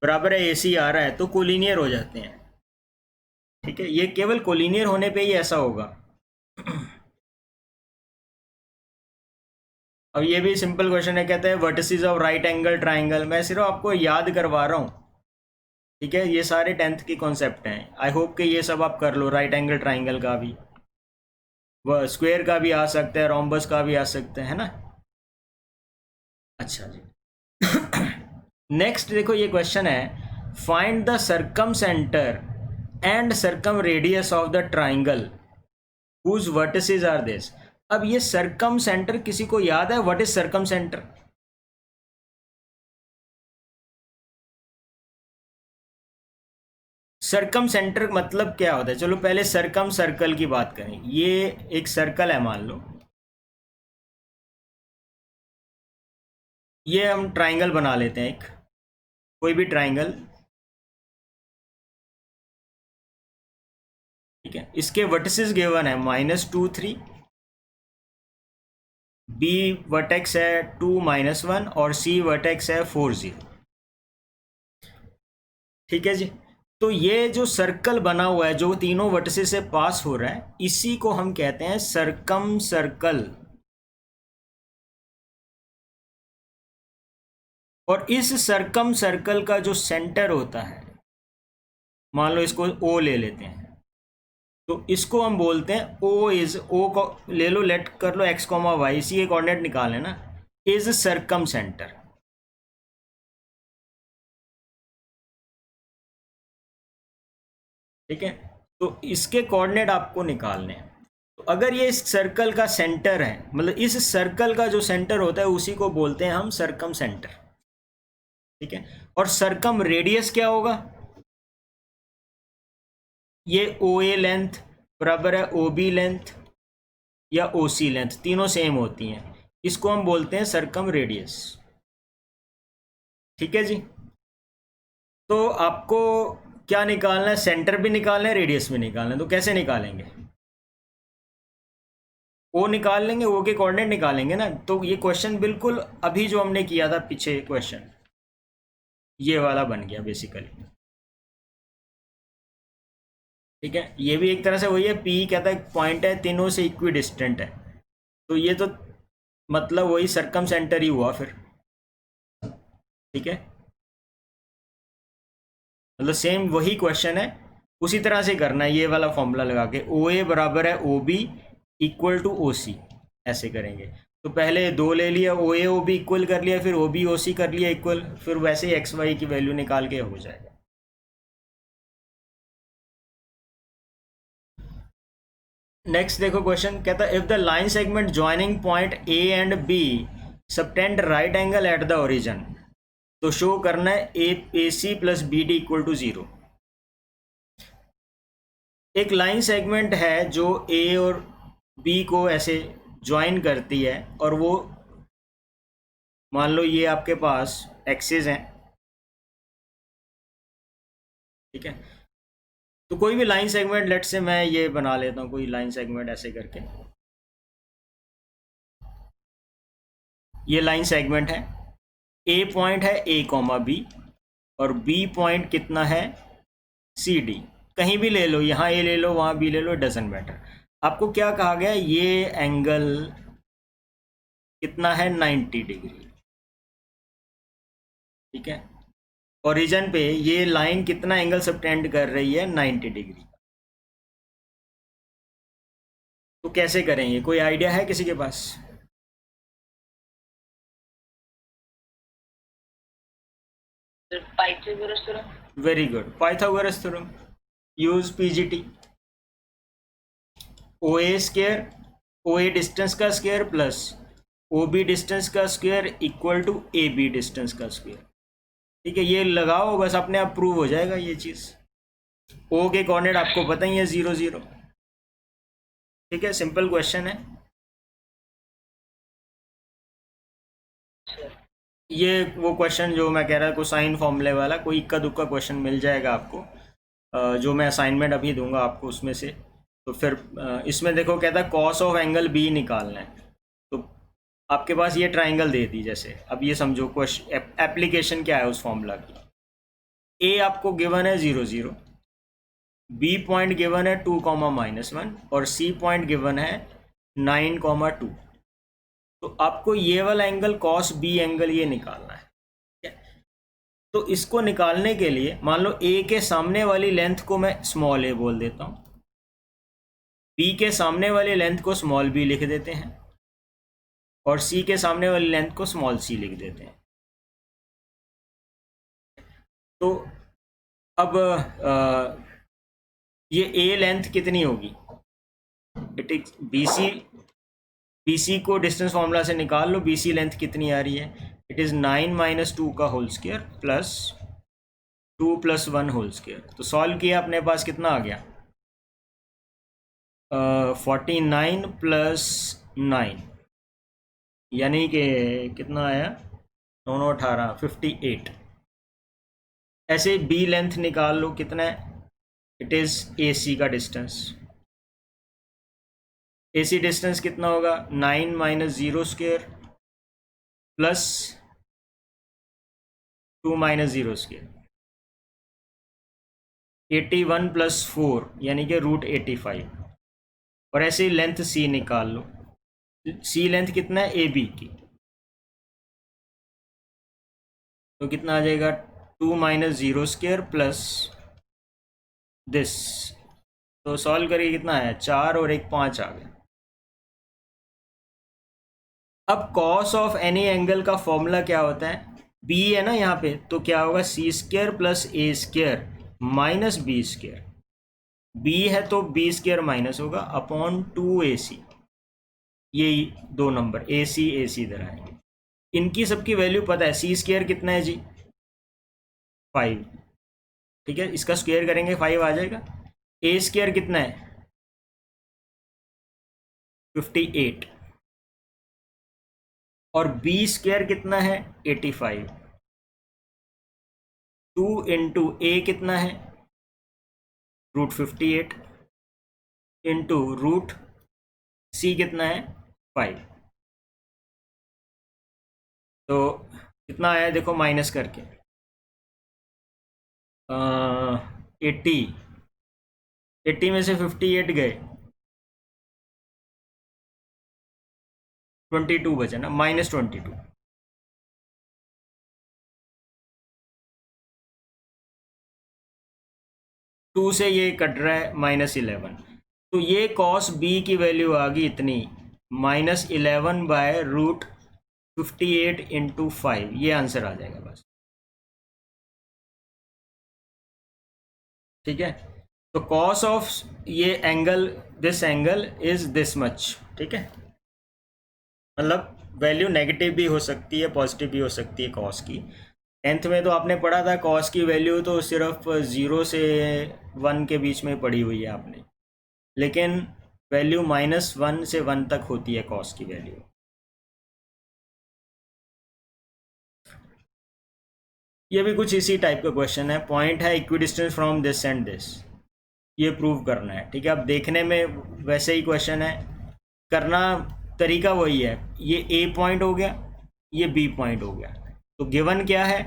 बराबर है AC आ रहा है, तो कोलिनियर हो जाते हैं, ठीक है। ये केवल कोलिनियर होने पे ही ऐसा होगा। अब ये भी सिंपल क्वेश्चन है, कहते हैं vertices of right angle triangle. मैं सिर्फ आपको याद करवा रहा हूँ, ठीक है। ये सारे 10th की कॉन्सेप्ट हैं, आई होप कि ये सब आप कर लो। राइट एंगल ट्राइंगल का भी, वह स्क्वायर का भी आ सकता है, रोम्बस का भी आ सकता है ना। अच्छा जी। नेक्स्ट देखो, ये क्वेश्चन है, find the circumcentre and circumradius of the triangle whose vertices are this. अब ये सरकम सेंटर किसी को याद है? What is circumcentre? Circumcentre मतलब क्या होता है? चलो पहले सरकम सर्कल की बात करें। ये एक सर्कल है, मान लो ये हम ट्राइंगल बना लेते हैं, एक कोई भी ट्राइंगल, ठीक है। इसके वर्टिसेस गिवन है -2 3, B वर्टेक्स है 2 -1 और C वर्टेक्स है 4 0, ठीक है जी। तो ये जो सर्कल बना हुआ है जो तीनों वर्टिसेस से पास हो रहा है, इसी को हम कहते हैं सरकम सर्कल। और इस सरकम सर्कल का जो सेंटर होता है, मान लो इसको O ले लेते हैं, तो इसको हम बोलते हैं O को ले लो, लेट कर लो x, y, इसी के कोऑर्डिनेट निकालें ना, इज सरकम सेंटर, ठीक है। तो इसके कोऑर्डिनेट आपको निकालने हैं। तो अगर ये इस सर्कल का सेंटर है, मतलब इस सर्कल का जो सेंटर होता है उसी को बोलते हैं हम सरकम सेंटर, ठीक है। और सरकम रेडियस क्या होगा? ये OA लेंथ बराबर है OB लेंथ या OC लेंथ, तीनों सेम होती हैं, इसको हम बोलते हैं सरकम रेडियस, ठीक है जी। तो आपको क्या निकालना है? सेंटर भी निकालना है, रेडियस भी निकालना है। तो कैसे निकालेंगे? O निकाल लेंगे, O के कोऑर्डिनेट निकालेंगे ना। तो ये क्वेश्चन बिल्कुल अभी जो हमने किया था पीछे क्वेश्चन, ये वाला बन गया बेसिकली, ठीक है। ये भी एक तरह से वही है, P कहता है पॉइंट है तीनों से इक्वी डिस्टेंट है, तो ये तो मतलब वही सरकम सेंटर ही हुआ फिर, ठीक है। मतलब सेम वही क्वेश्चन है, उसी तरह से करना है, ये वाला फॉर्मूला लगा के OA बराबर है OB इक्वल टू OC, ऐसे करेंगे। तो पहले 2 ले लिया, OA OB इक्वल कर लिया, फिर OB OC कर लिया इक्वल, फिर वैसे ही XY की वैल्यू निकाल के हो जाएगा। नेक्स्ट देखो क्वेश्चन, कहता है if the line segment joining point A and B subtend right angle at the origin, तो शो करना है AC plus BD equal to 0। एक लाइन सेगमेंट है जो A और B को ऐसे ज्वाइन करती है, और वो मान लो ये आपके पास एक्सिस हैं, ठीक है। तो कोई भी लाइन सेगमेंट, लेट से मैं ये बना लेता हूँ कोई लाइन सेगमेंट ऐसे करके, ये लाइन सेगमेंट है, ए पॉइंट है ए कॉमा बी और बी पॉइंट कितना है सी डी। कहीं भी ले लो, यहाँ ए ले लो वहाँ बी ले लो, डजेंट मैटर। आपको क्या कहा गया, ये एंगल कितना है 90 डिग्री, ठीक है। ओरिजिन पे ये लाइन कितना एंगल सबटेंड कर रही है 90 डिग्री। तो कैसे करेंगे, कोई आइडिया है किसी के पास? Pythagoras theorem. Very good, Pythagoras theorem. Use PGT. O A square, O A distance का square plus O B distance का square equal to A B distance का स्क्वायर, ठीक है। ये लगाओ बस, अपने आप प्रूव हो जाएगा ये चीज़। ओ के कोऑर्डिनेट आपको पता ही है 0 0, ठीक है। सिंपल क्वेश्चन है ये। वो क्वेश्चन जो मैं कह रहा था कोसाइन फॉर्मूले वाला, कोई इक्का दुक्का क्वेश्चन मिल जाएगा आपको, जो मैं असाइनमेंट अभी दूंगा आपको उसमें से। तो फिर इसमें देखो कहता है कॉस ऑफ एंगल बी निकालना है। तो आपके पास ये ट्राइंगल दे दी, जैसे अब ये समझो क्वेश्चन एप्लीकेशन क्या है उस फॉर्मूला की। ए आपको गिवन है 0 0, बी पॉइंट गिवन है 2, -1 और सी पॉइंट गिवन है 9, 2। तो आपको ये वाला एंगल कॉस बी एंगल ये निकालना है, ठीक है। तो इसको निकालने के लिए मान लो ए के सामने वाली लेंथ को मैं स्मॉल ए बोल देता हूँ, बी के सामने वाली लेंथ को स्मॉल बी लिख देते हैं और सी के सामने वाली लेंथ को स्मॉल सी लिख देते हैं। तो अब ये ए लेंथ कितनी होगी, इट इज बी सी को डिस्टेंस फॉर्मूला से निकाल लो, बी सी लेंथ कितनी आ रही है, इट इज़ 9 - 2 का whole square plus 2 + 1 whole square. तो सॉल्व किया, अपने पास कितना आ गया, 49 + 9 यानी कि कितना आया, 9 9 18 58। ऐसे बी लेंथ निकाल लो कितना है, इट इज़ ए सी का डिस्टेंस। ए सी डिस्टेंस कितना होगा, 9 - 0 स्क्वायर प्लस 2 - 0 स्क्वायर, 81 + 4 यानी कि √85। और ऐसे ही लेंथ सी निकाल लो, सी लेंथ कितना है ए बी की, तो कितना आ जाएगा 2 - 0 स्क्वायर प्लस दिस। तो सॉल्व करिए कितना है, 4 और 1 5 आ गया। अब कॉस ऑफ एनी एंगल का फॉर्मूला क्या होता है, बी है ना यहाँ पे, तो क्या होगा c² + a² minus b²। B है तो b² माइनस होगा अपॉन 2ac। ये दो नंबर ac इधर आएंगे, इनकी सबकी वैल्यू पता है। c² कितना है जी 5, ठीक है, इसका स्क्वायर करेंगे 5 आ जाएगा। a² कितना है 58 और b² कितना है 85। 2 × a कितना है √58 इंटू √c कितना है 5। तो कितना आया देखो माइनस करके, 80 में से 58 गए, 22 बचा ना, -22। टू से ये कट रहा है -11। तो ये कॉस बी की वैल्यू आ गई इतनी, -11/√58 × 5। ये आंसर आ जाएगा बस, ठीक है। तो कॉस ऑफ ये angle, this angle is this much, ठीक है। मतलब वैल्यू नेगेटिव भी हो सकती है, पॉजिटिव भी हो सकती है कॉस की। 10th में तो आपने पढ़ा था कॉस की वैल्यू तो सिर्फ 0 से 1 के बीच में पढ़ी हुई है आपने, लेकिन वैल्यू -1 से 1 तक होती है कॉस की वैल्यू। ये भी कुछ इसी टाइप का क्वेश्चन है। पॉइंट है equidistance from this and this, ये प्रूव करना है, ठीक है। अब देखने में वैसे ही क्वेश्चन है, करना तरीका वही है। ये ए पॉइंट हो गया, ये बी पॉइंट हो गया, तो गिवन क्या है,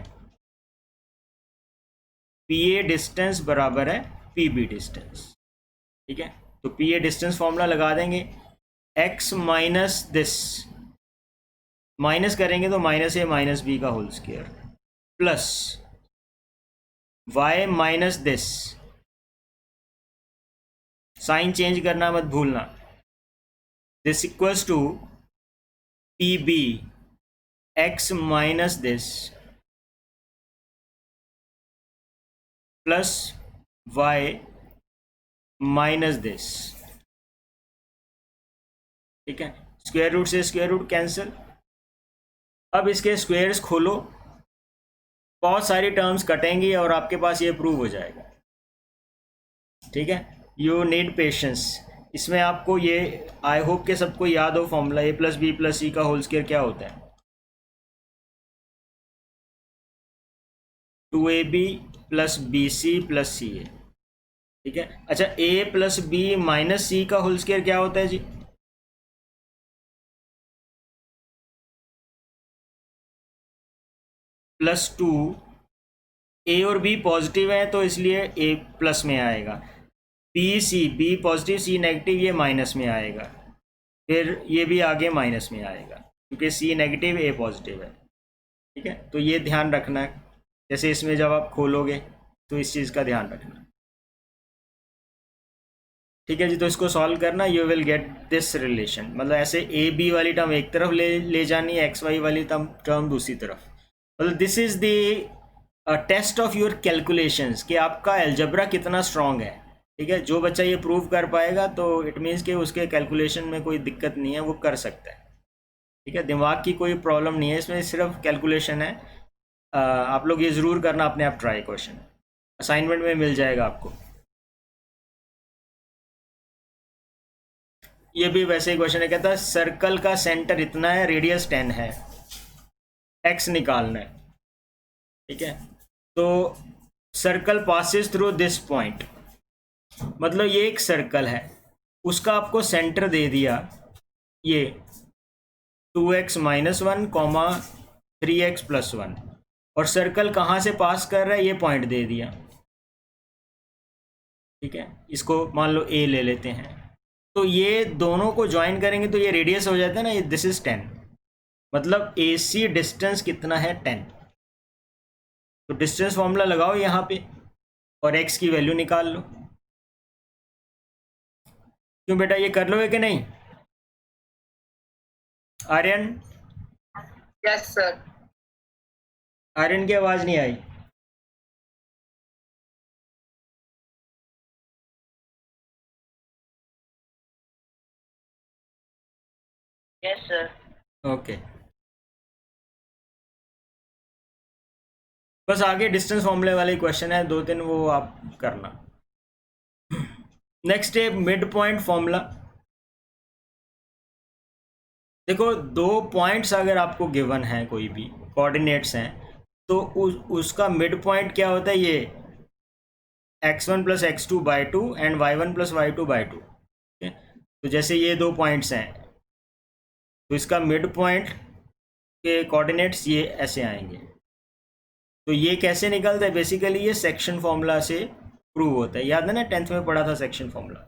पी ए डिस्टेंस बराबर है पी बी डिस्टेंस, ठीक है। तो पी ए डिस्टेंस फॉर्मूला लगा देंगे, एक्स माइनस दिस, माइनस करेंगे तो माइनस ए माइनस बी का whole square plus Y minus this, sign change करना मत भूलना, this equals to P B X minus this plus Y minus this, ठीक है। स्क्वायर रूट से स्क्वायर रूट कैंसिल। अब इसके स्क्वायर्स खोलो, बहुत सारी टर्म्स कटेंगी और आपके पास ये प्रूव हो जाएगा, ठीक है। You need patience. इसमें आपको ये आई होप के सबको याद हो formula, A plus B plus C का होल स्क्वायर क्या होता है, 2ab plus B C plus C A, ठीक है। अच्छा, A plus B minus C का होल स्क्वायर क्या होता है जी, +2, ए और बी पॉजिटिव है तो इसलिए ए प्लस में आएगा, बी सी, बी पॉजिटिव सी नेगेटिव, ये माइनस में आएगा, फिर ये भी आगे माइनस में आएगा क्योंकि सी नेगेटिव ए पॉजिटिव है, ठीक है। तो ये ध्यान रखना है, जैसे इसमें जब आप खोलोगे तो इस चीज़ का ध्यान रखना, ठीक है जी। तो इसको सॉल्व करना, you will get this relation, मतलब ऐसे ए बी वाली टर्म एक तरफ ले जानी है, एक्स वाई वाली टर्म दूसरी तरफ, मतलब this is the test of your calculations कि आपका एल्जब्रा कितना स्ट्रांग है, ठीक है। जो बच्चा ये प्रूव कर पाएगा तो इट मीन्स कि उसके कैलकुलेशन में कोई दिक्कत नहीं है, वो कर सकता है, ठीक है। दिमाग की कोई प्रॉब्लम नहीं है इसमें, सिर्फ कैलकुलेशन है। आप लोग ये ज़रूर करना, अपने आप ट्राई, क्वेश्चन असाइनमेंट में मिल जाएगा आपको। ये भी वैसे ही क्वेश्चन है, कहता है सर्कल का सेंटर इतना है, रेडियस 10 है, एक्स निकालना है, ठीक है। तो circle passes through this point, मतलब ये एक सर्कल है, उसका आपको सेंटर दे दिया ये 2x minus 1 comma 3x plus 1, और सर्कल कहाँ से पास कर रहा है, ये पॉइंट दे दिया, ठीक है। इसको मान लो ए ले लेते हैं, तो ये दोनों को ज्वाइन करेंगे तो ये रेडियस हो जाता है ना, ये दिस इज 10, मतलब ए सी डिस्टेंस कितना है 10। तो डिस्टेंस फॉर्मूला लगाओ यहाँ पे और x की वैल्यू निकाल लो। क्यों बेटा, ये कर लोगे कि नहीं आर्यन? Yes sir. आर्यन की आवाज़ नहीं आई। Yes sir. ओके, बस आगे डिस्टेंस फॉर्मूले वाले क्वेश्चन है 2-3, वो आप करना। नेक्स्ट है मिड पॉइंट फॉर्मूला। देखो, 2 पॉइंट्स अगर आपको गिवन है, कोई भी कोऑर्डिनेट्स हैं, तो उसका मिड पॉइंट क्या होता है, ये x1 plus x2 by 2 and y1 plus y2 by 2, ठीक है। तो जैसे ये 2 पॉइंट्स हैं, तो इसका मिड पॉइंट के कोऑर्डिनेट्स ये ऐसे आएंगे। तो ये कैसे निकलता है, बेसिकली ये सेक्शन फॉर्मूला से प्रूव होता है, याद है ना, 10th में पढ़ा था सेक्शन फॉर्मूला।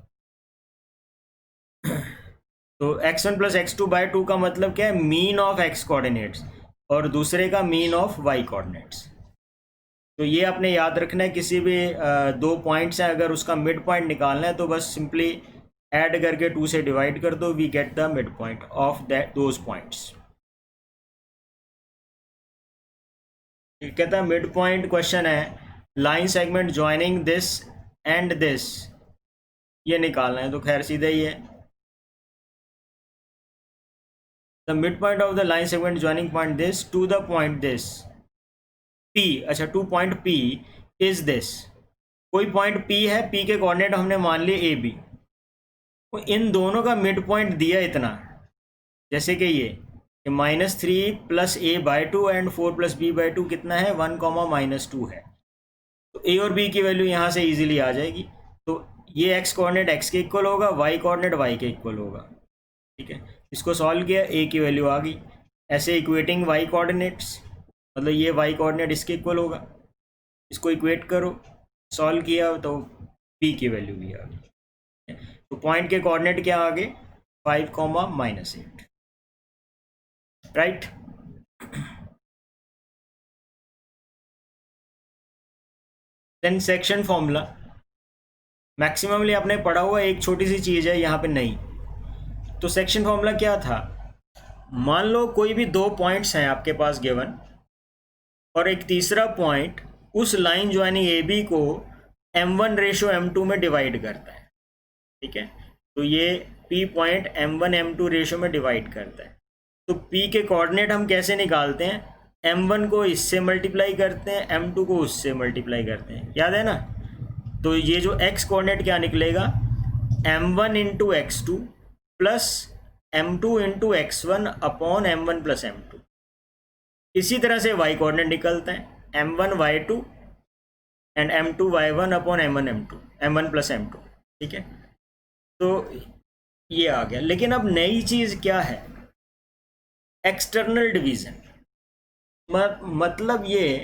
तो x1 प्लस x2 बाई 2 का मतलब क्या है, मीन ऑफ x कोऑर्डिनेट्स, और दूसरे का मीन ऑफ y कोऑर्डिनेट्स। तो ये आपने याद रखना है, किसी भी 2 पॉइंट्स हैं, अगर उसका मिड पॉइंट निकालना है तो बस सिंपली ऐड करके 2 से डिवाइड कर दो, we get the mid point of those points. कहता है मिड पॉइंट क्वेश्चन है, line segment joining this and this, ये निकालना है, तो खैर सीधा ही है, the mid point of the line segment joining point this to the point this P, अच्छा, to point P is this, कोई पॉइंट P है, P के कोऑर्डिनेट हमने मान लिए AB, तो इन दोनों का मिड पॉइंट दिया इतना, जैसे कि ये -3 plus a by 2 and 4 plus b by 2 कितना है, 1, -2 है। तो a और b की वैल्यू यहाँ से इजीली आ जाएगी। तो ये x कोऑर्डिनेट x के इक्वल होगा, y कोऑर्डिनेट y के इक्वल होगा, ठीक है। इसको सॉल्व किया, a की वैल्यू आ गई। ऐसे इक्वेटिंग y कोऑर्डिनेट्स, मतलब ये वाई कोऑर्डिनेट इसके इक्वल होगा। इसको इक्वेट करो, सॉल्व किया तो पी की वैल्यू भी आ गई। तो पॉइंट के कोऑर्डिनेट क्या आ गए, 5,-8, right. Then section formula, maximumly आपने पढ़ा हुआ, एक छोटी सी चीज़ है यहाँ पे नहीं। तो सेक्शन फॉर्मूला क्या था, मान लो कोई भी दो पॉइंट्स हैं आपके पास गिवन, और एक तीसरा पॉइंट उस लाइन ज्वाइनिंग ए बी को m1:m2 में डिवाइड करता है, ठीक है। तो ये P पॉइंट m1:m2 रेशो में डिवाइड करता है। तो P के कोऑर्डिनेट हम कैसे निकालते हैं, m1 को इससे मल्टीप्लाई करते हैं, m2 को उससे मल्टीप्लाई करते हैं, याद है ना। तो ये जो x कोऑर्डिनेट क्या निकलेगा, m1 into x2 plus m2 into x1 upon m1 plus m2। इसी तरह से y कोऑर्डिनेट निकलता है m1 y2 and m2 y1 upon m1 m2, m1 plus m2, ठीक है। तो ये आ गया। लेकिन अब नई चीज़ क्या है, एक्सटर्नल डिवीज़न। मतलब ये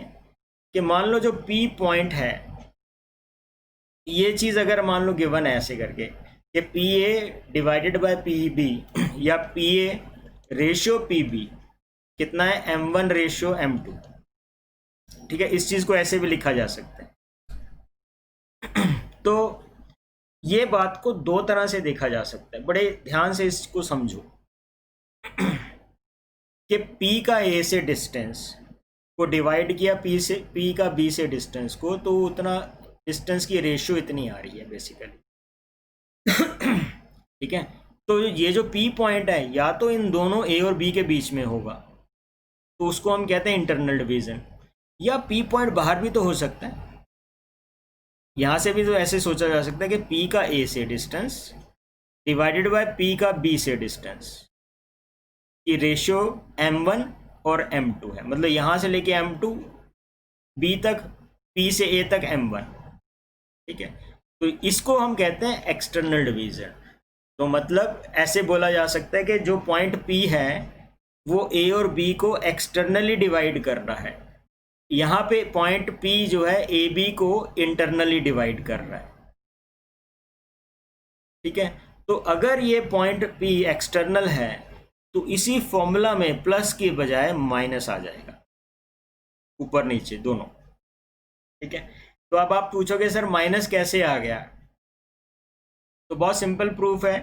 कि मान लो जो P पॉइंट है, ये चीज़ अगर मान लो गिवन है ऐसे करके कि PA डिवाइडेड बाय PB या PA रेशियो PB कितना है, m1 रेशियो m2, ठीक है। इस चीज़ को ऐसे भी लिखा जा सकता है। तो ये बात को दो तरह से देखा जा सकता है, बड़े ध्यान से इसको समझो कि P का A से डिस्टेंस को डिवाइड किया P का B से डिस्टेंस को, तो उतना डिस्टेंस की रेशियो इतनी आ रही है बेसिकली, ठीक है। तो ये जो P पॉइंट है या तो इन दोनों A और B के बीच में होगा, तो उसको हम कहते हैं इंटरनल डिवीज़न, या P पॉइंट बाहर भी तो हो सकता है। यहाँ से भी तो ऐसे सोचा जा सकता है कि P का A से डिस्टेंस डिवाइडेड बाय P का B से डिस्टेंस की रेशियो m1 और m2 है। मतलब यहाँ से लेके m2 B तक, P से A तक m1, ठीक है। तो इसको हम कहते हैं एक्सटर्नल डिवीज़न। तो मतलब ऐसे बोला जा सकता है कि जो पॉइंट P है वो A और B को एक्सटर्नली डिवाइड कर रहा है, यहाँ पे पॉइंट P जो है AB को इंटरनली डिवाइड कर रहा है, ठीक है। तो अगर ये पॉइंट P एक्सटर्नल है तो इसी फॉर्मूला में प्लस के बजाय माइनस आ जाएगा, ऊपर नीचे दोनों, ठीक है। तो अब आप पूछोगे सर माइनस कैसे आ गया, तो बहुत सिंपल प्रूफ है,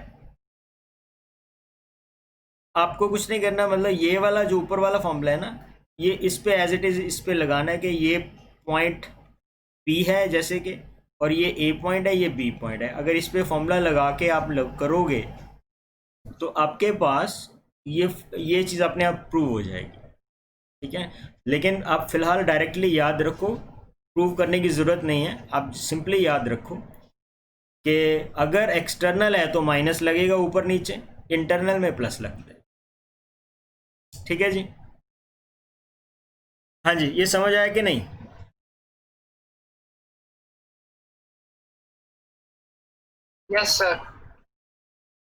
आपको कुछ नहीं करना। मतलब ये वाला जो ऊपर वाला फॉर्मूला है ना, ये इस पे एज इट इज़ इस पे लगाना है कि ये पॉइंट P है जैसे कि, और ये A पॉइंट है, ये B पॉइंट है। अगर इस पे फॉर्मूला लगा के आप करोगे तो आपके पास ये चीज़ अपने आप प्रूव हो जाएगी, ठीक है। लेकिन आप फिलहाल डायरेक्टली याद रखो, प्रूव करने की ज़रूरत नहीं है, आप सिंपली याद रखो कि अगर एक्सटर्नल है तो माइनस लगेगा ऊपर नीचे, इंटरनल में प्लस लगता है, ठीक है जी। हाँ जी, ये समझ आया कि नहीं। Yes sir.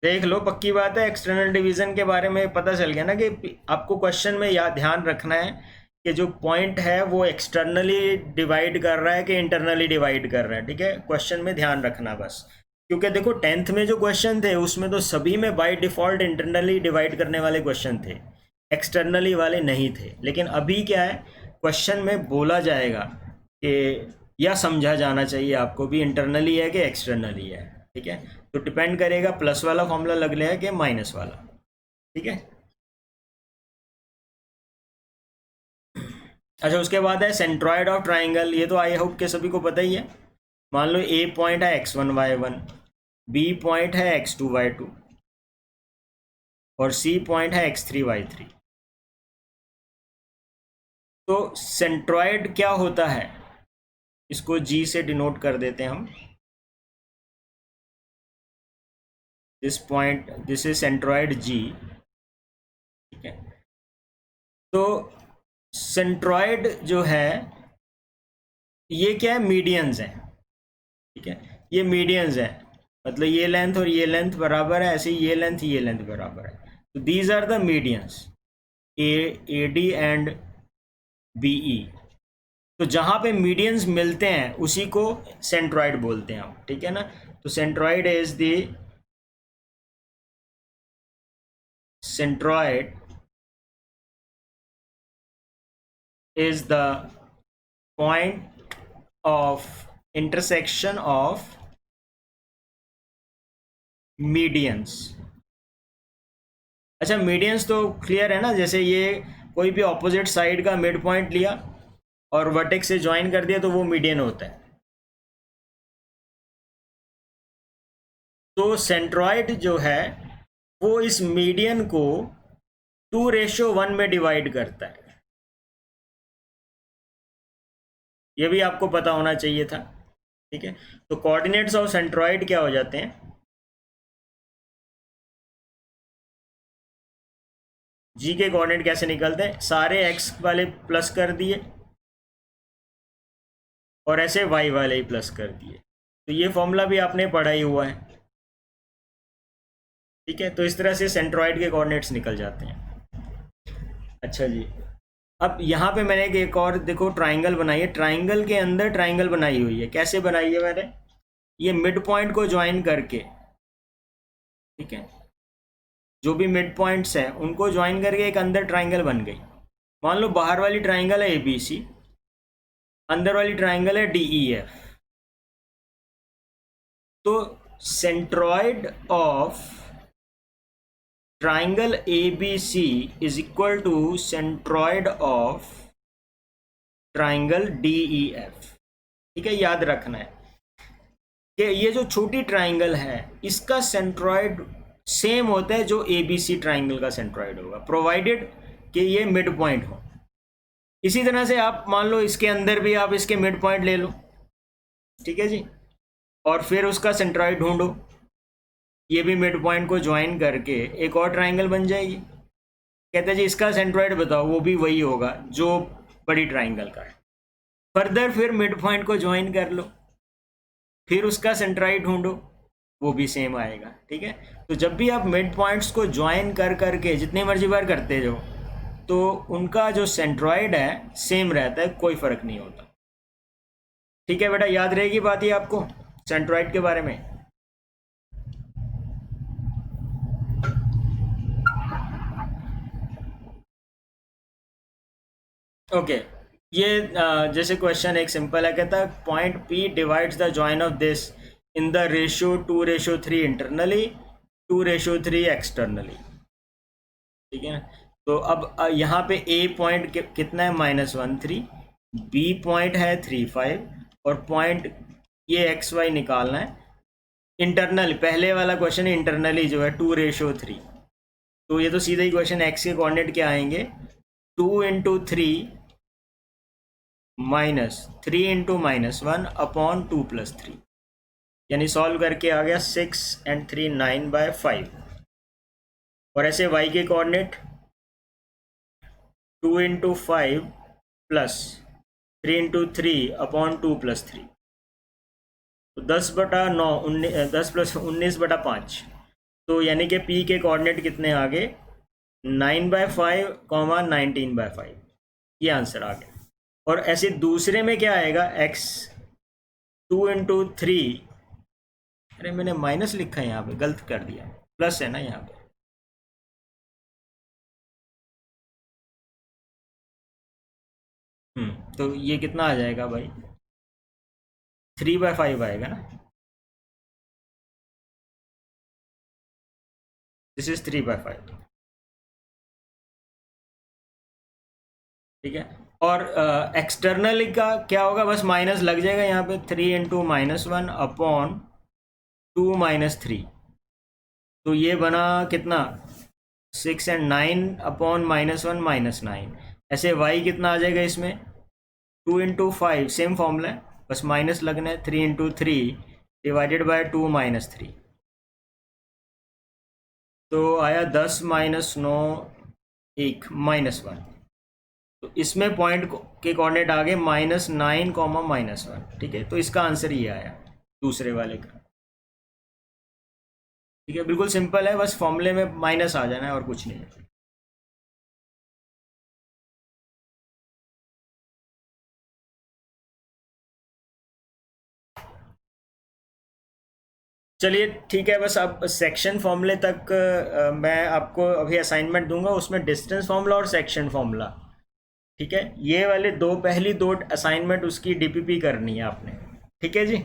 देख लो, पक्की बात है, एक्सटर्नल डिवीज़न के बारे में पता चल गया ना कि आपको क्वेश्चन में याद ध्यान रखना है कि जो पॉइंट है वो एक्सटर्नली डिवाइड कर रहा है कि इंटरनली डिवाइड कर रहा है, ठीक है। क्वेश्चन में ध्यान रखना बस, क्योंकि देखो 10th में जो क्वेश्चन थे उसमें तो सभी में बाय डिफ़ॉल्ट इंटरनली डिवाइड करने वाले क्वेश्चन थे, एक्सटर्नली वाले नहीं थे। लेकिन अभी क्या है, क्वेश्चन में बोला जाएगा कि या समझा जाना चाहिए आपको भी इंटरनली है कि एक्सटर्नली है, ठीक है। तो डिपेंड करेगा प्लस वाला फॉर्मूला लग रहा है कि माइनस वाला, ठीक है। अच्छा, उसके बाद है सेंट्रॉइड ऑफ ट्राइंगल। ये तो आई होप के सभी को पता ही है। मान लो A पॉइंट है x1 y1, B पॉइंट है x2 y2 और C पॉइंट है x3 y3। तो सेंट्रॉइड क्या होता है, इसको G से डिनोट कर देते हैं हम। दिस इज सेंट्रॉइड G, ठीक है। तो सेंट्रॉइड जो है ये क्या है, मीडियंस है, ठीक है। ये मीडियंस है, मतलब ये लेंथ और ये लेंथ बराबर है, ऐसे ही ये लेंथ बराबर है। तो these are the medians, AD and BE। तो जहाँ पे मीडियंस मिलते हैं उसी को सेंट्रॉइड बोलते हैं हम, ठीक है ना। तो centroid is the centroid is the point of intersection of medians। अच्छा, मीडियंस तो क्लियर है ना, जैसे ये कोई भी ऑपोजिट साइड का मिड पॉइंट लिया और वर्टेक्स से ज्वाइन कर दिया तो वो मीडियन होता है। तो सेंट्रॉइड जो है वो इस मीडियन को 2:1 में डिवाइड करता है। ये भी आपको पता होना चाहिए था, ठीक है। तो कोऑर्डिनेट्स ऑफ सेंट्रॉइड क्या हो जाते हैं, जी के कोऑर्डिनेट कैसे निकलते हैं, सारे एक्स वाले प्लस कर दिए और ऐसे वाई वाले ही प्लस कर दिए। तो ये फॉर्मूला भी आपने पढ़ा ही हुआ है, ठीक है। तो इस तरह से सेंट्रॉइड के कोऑर्डिनेट्स निकल जाते हैं। अच्छा जी, अब यहाँ पे मैंने एक और देखो ट्राइंगल बनाई है, ट्राइंगल के अंदर ट्राइंगल बनाई हुई है। कैसे बनाई है मैंने, ये मिड पॉइंट को ज्वाइन करके, ठीक है, जो भी मिड पॉइंट्स हैं उनको ज्वाइन करके एक अंदर ट्राइंगल बन गई। मान लो बाहर वाली ट्राइंगल है ABC, अंदर वाली ट्राइंगल है DEF। तो centroid of triangle ABC is equal to centroid of triangle DEF, ठीक है। याद रखना है कि ये जो छोटी ट्राइंगल है इसका सेंट्रॉइड सेम होता है जो ABC ट्राइंगल का सेंट्रॉइड होगा, प्रोवाइडेड कि ये मिड पॉइंट हो। इसी तरह से आप मान लो इसके अंदर भी आप इसके मिड पॉइंट ले लो, ठीक है जी, और फिर उसका सेंट्रॉइड ढूंढो, ये भी मिड पॉइंट को ज्वाइन करके एक और ट्राइंगल बन जाएगी। कहते हैं जी इसका सेंट्रॉइड बताओ, वो भी वही होगा जो बड़ी ट्राइंगल का है। फर्दर फिर मिड पॉइंट को ज्वाइन कर लो, फिर उसका सेंट्रॉइड ढूंढो, वो भी सेम आएगा, ठीक है। तो जब भी आप मिड पॉइंट्स को ज्वाइन कर करके जितनी मर्जी बार करते जाओ तो उनका जो सेंट्रॉइड है सेम रहता है, कोई फर्क नहीं होता, ठीक है बेटा। याद रहेगी बात ये आपको सेंट्रॉइड के बारे में। ओके, ये जैसे क्वेश्चन एक सिंपल है, कहता है point P divides the join of this in the ratio 2:3 internally 2:3 externally, ठीक है ना। तो अब यहाँ पे A पॉइंट कितना है -1 3, B पॉइंट है 3 5 और पॉइंट ये XY निकालना है इंटरनल। पहले वाला क्वेश्चन इंटरनली जो है 2:3, तो ये तो सीधा ही क्वेश्चन x के कोऑर्डिनेट क्या आएंगे 2 × 3 -3 × -1 अपॉन 2 + 3, यानी सॉल्व करके आ गया 6 and 3 9/5। और ऐसे y के कोऑर्डिनेट 2 × 5 प्लस 3 × 3 अपॉन 2 + 3, तो 10/9 10 + 19/5। तो यानी कि P के कोऑर्डिनेट कितने आ गए 9/5, 19/5, ये आंसर आ गया। और ऐसे दूसरे में क्या आएगा x 2 × 3, अरे मैंने माइनस लिखा है यहाँ पे, गलत कर दिया, प्लस है ना यहाँ पे। तो ये कितना आ जाएगा भाई 3/5 आएगा ना, दिस इज 3/5, ठीक है। और एक्सटर्नली का क्या होगा, बस माइनस लग जाएगा यहाँ पे 3 × -1 अपॉन 2 - 3, तो ये बना कितना 6 and 9 अपॉन -1 -9। ऐसे y कितना आ जाएगा इसमें 2 × 5, सेम फॉर्मूला है, बस माइनस लगना है 3 × 3 डिवाइडेड बाय 2 - 3, तो आया 10 - 9 1 -1। तो इसमें पॉइंट के कोऑर्डिनेट आ गए -9, -1, ठीक है। तो इसका आंसर ये आया दूसरे वाले का, ठीक है। बिल्कुल सिंपल है, बस फॉर्मूले में माइनस आ जाना है और कुछ नहीं है। चलिए ठीक है, बस अब सेक्शन फॉर्मूले तक मैं आपको अभी असाइनमेंट दूंगा, उसमें डिस्टेंस फॉर्मूला और सेक्शन फॉर्मूला, ठीक है। ये वाले दो पहली दो असाइनमेंट उसकी डीपीपी करनी है आपने, ठीक है जी।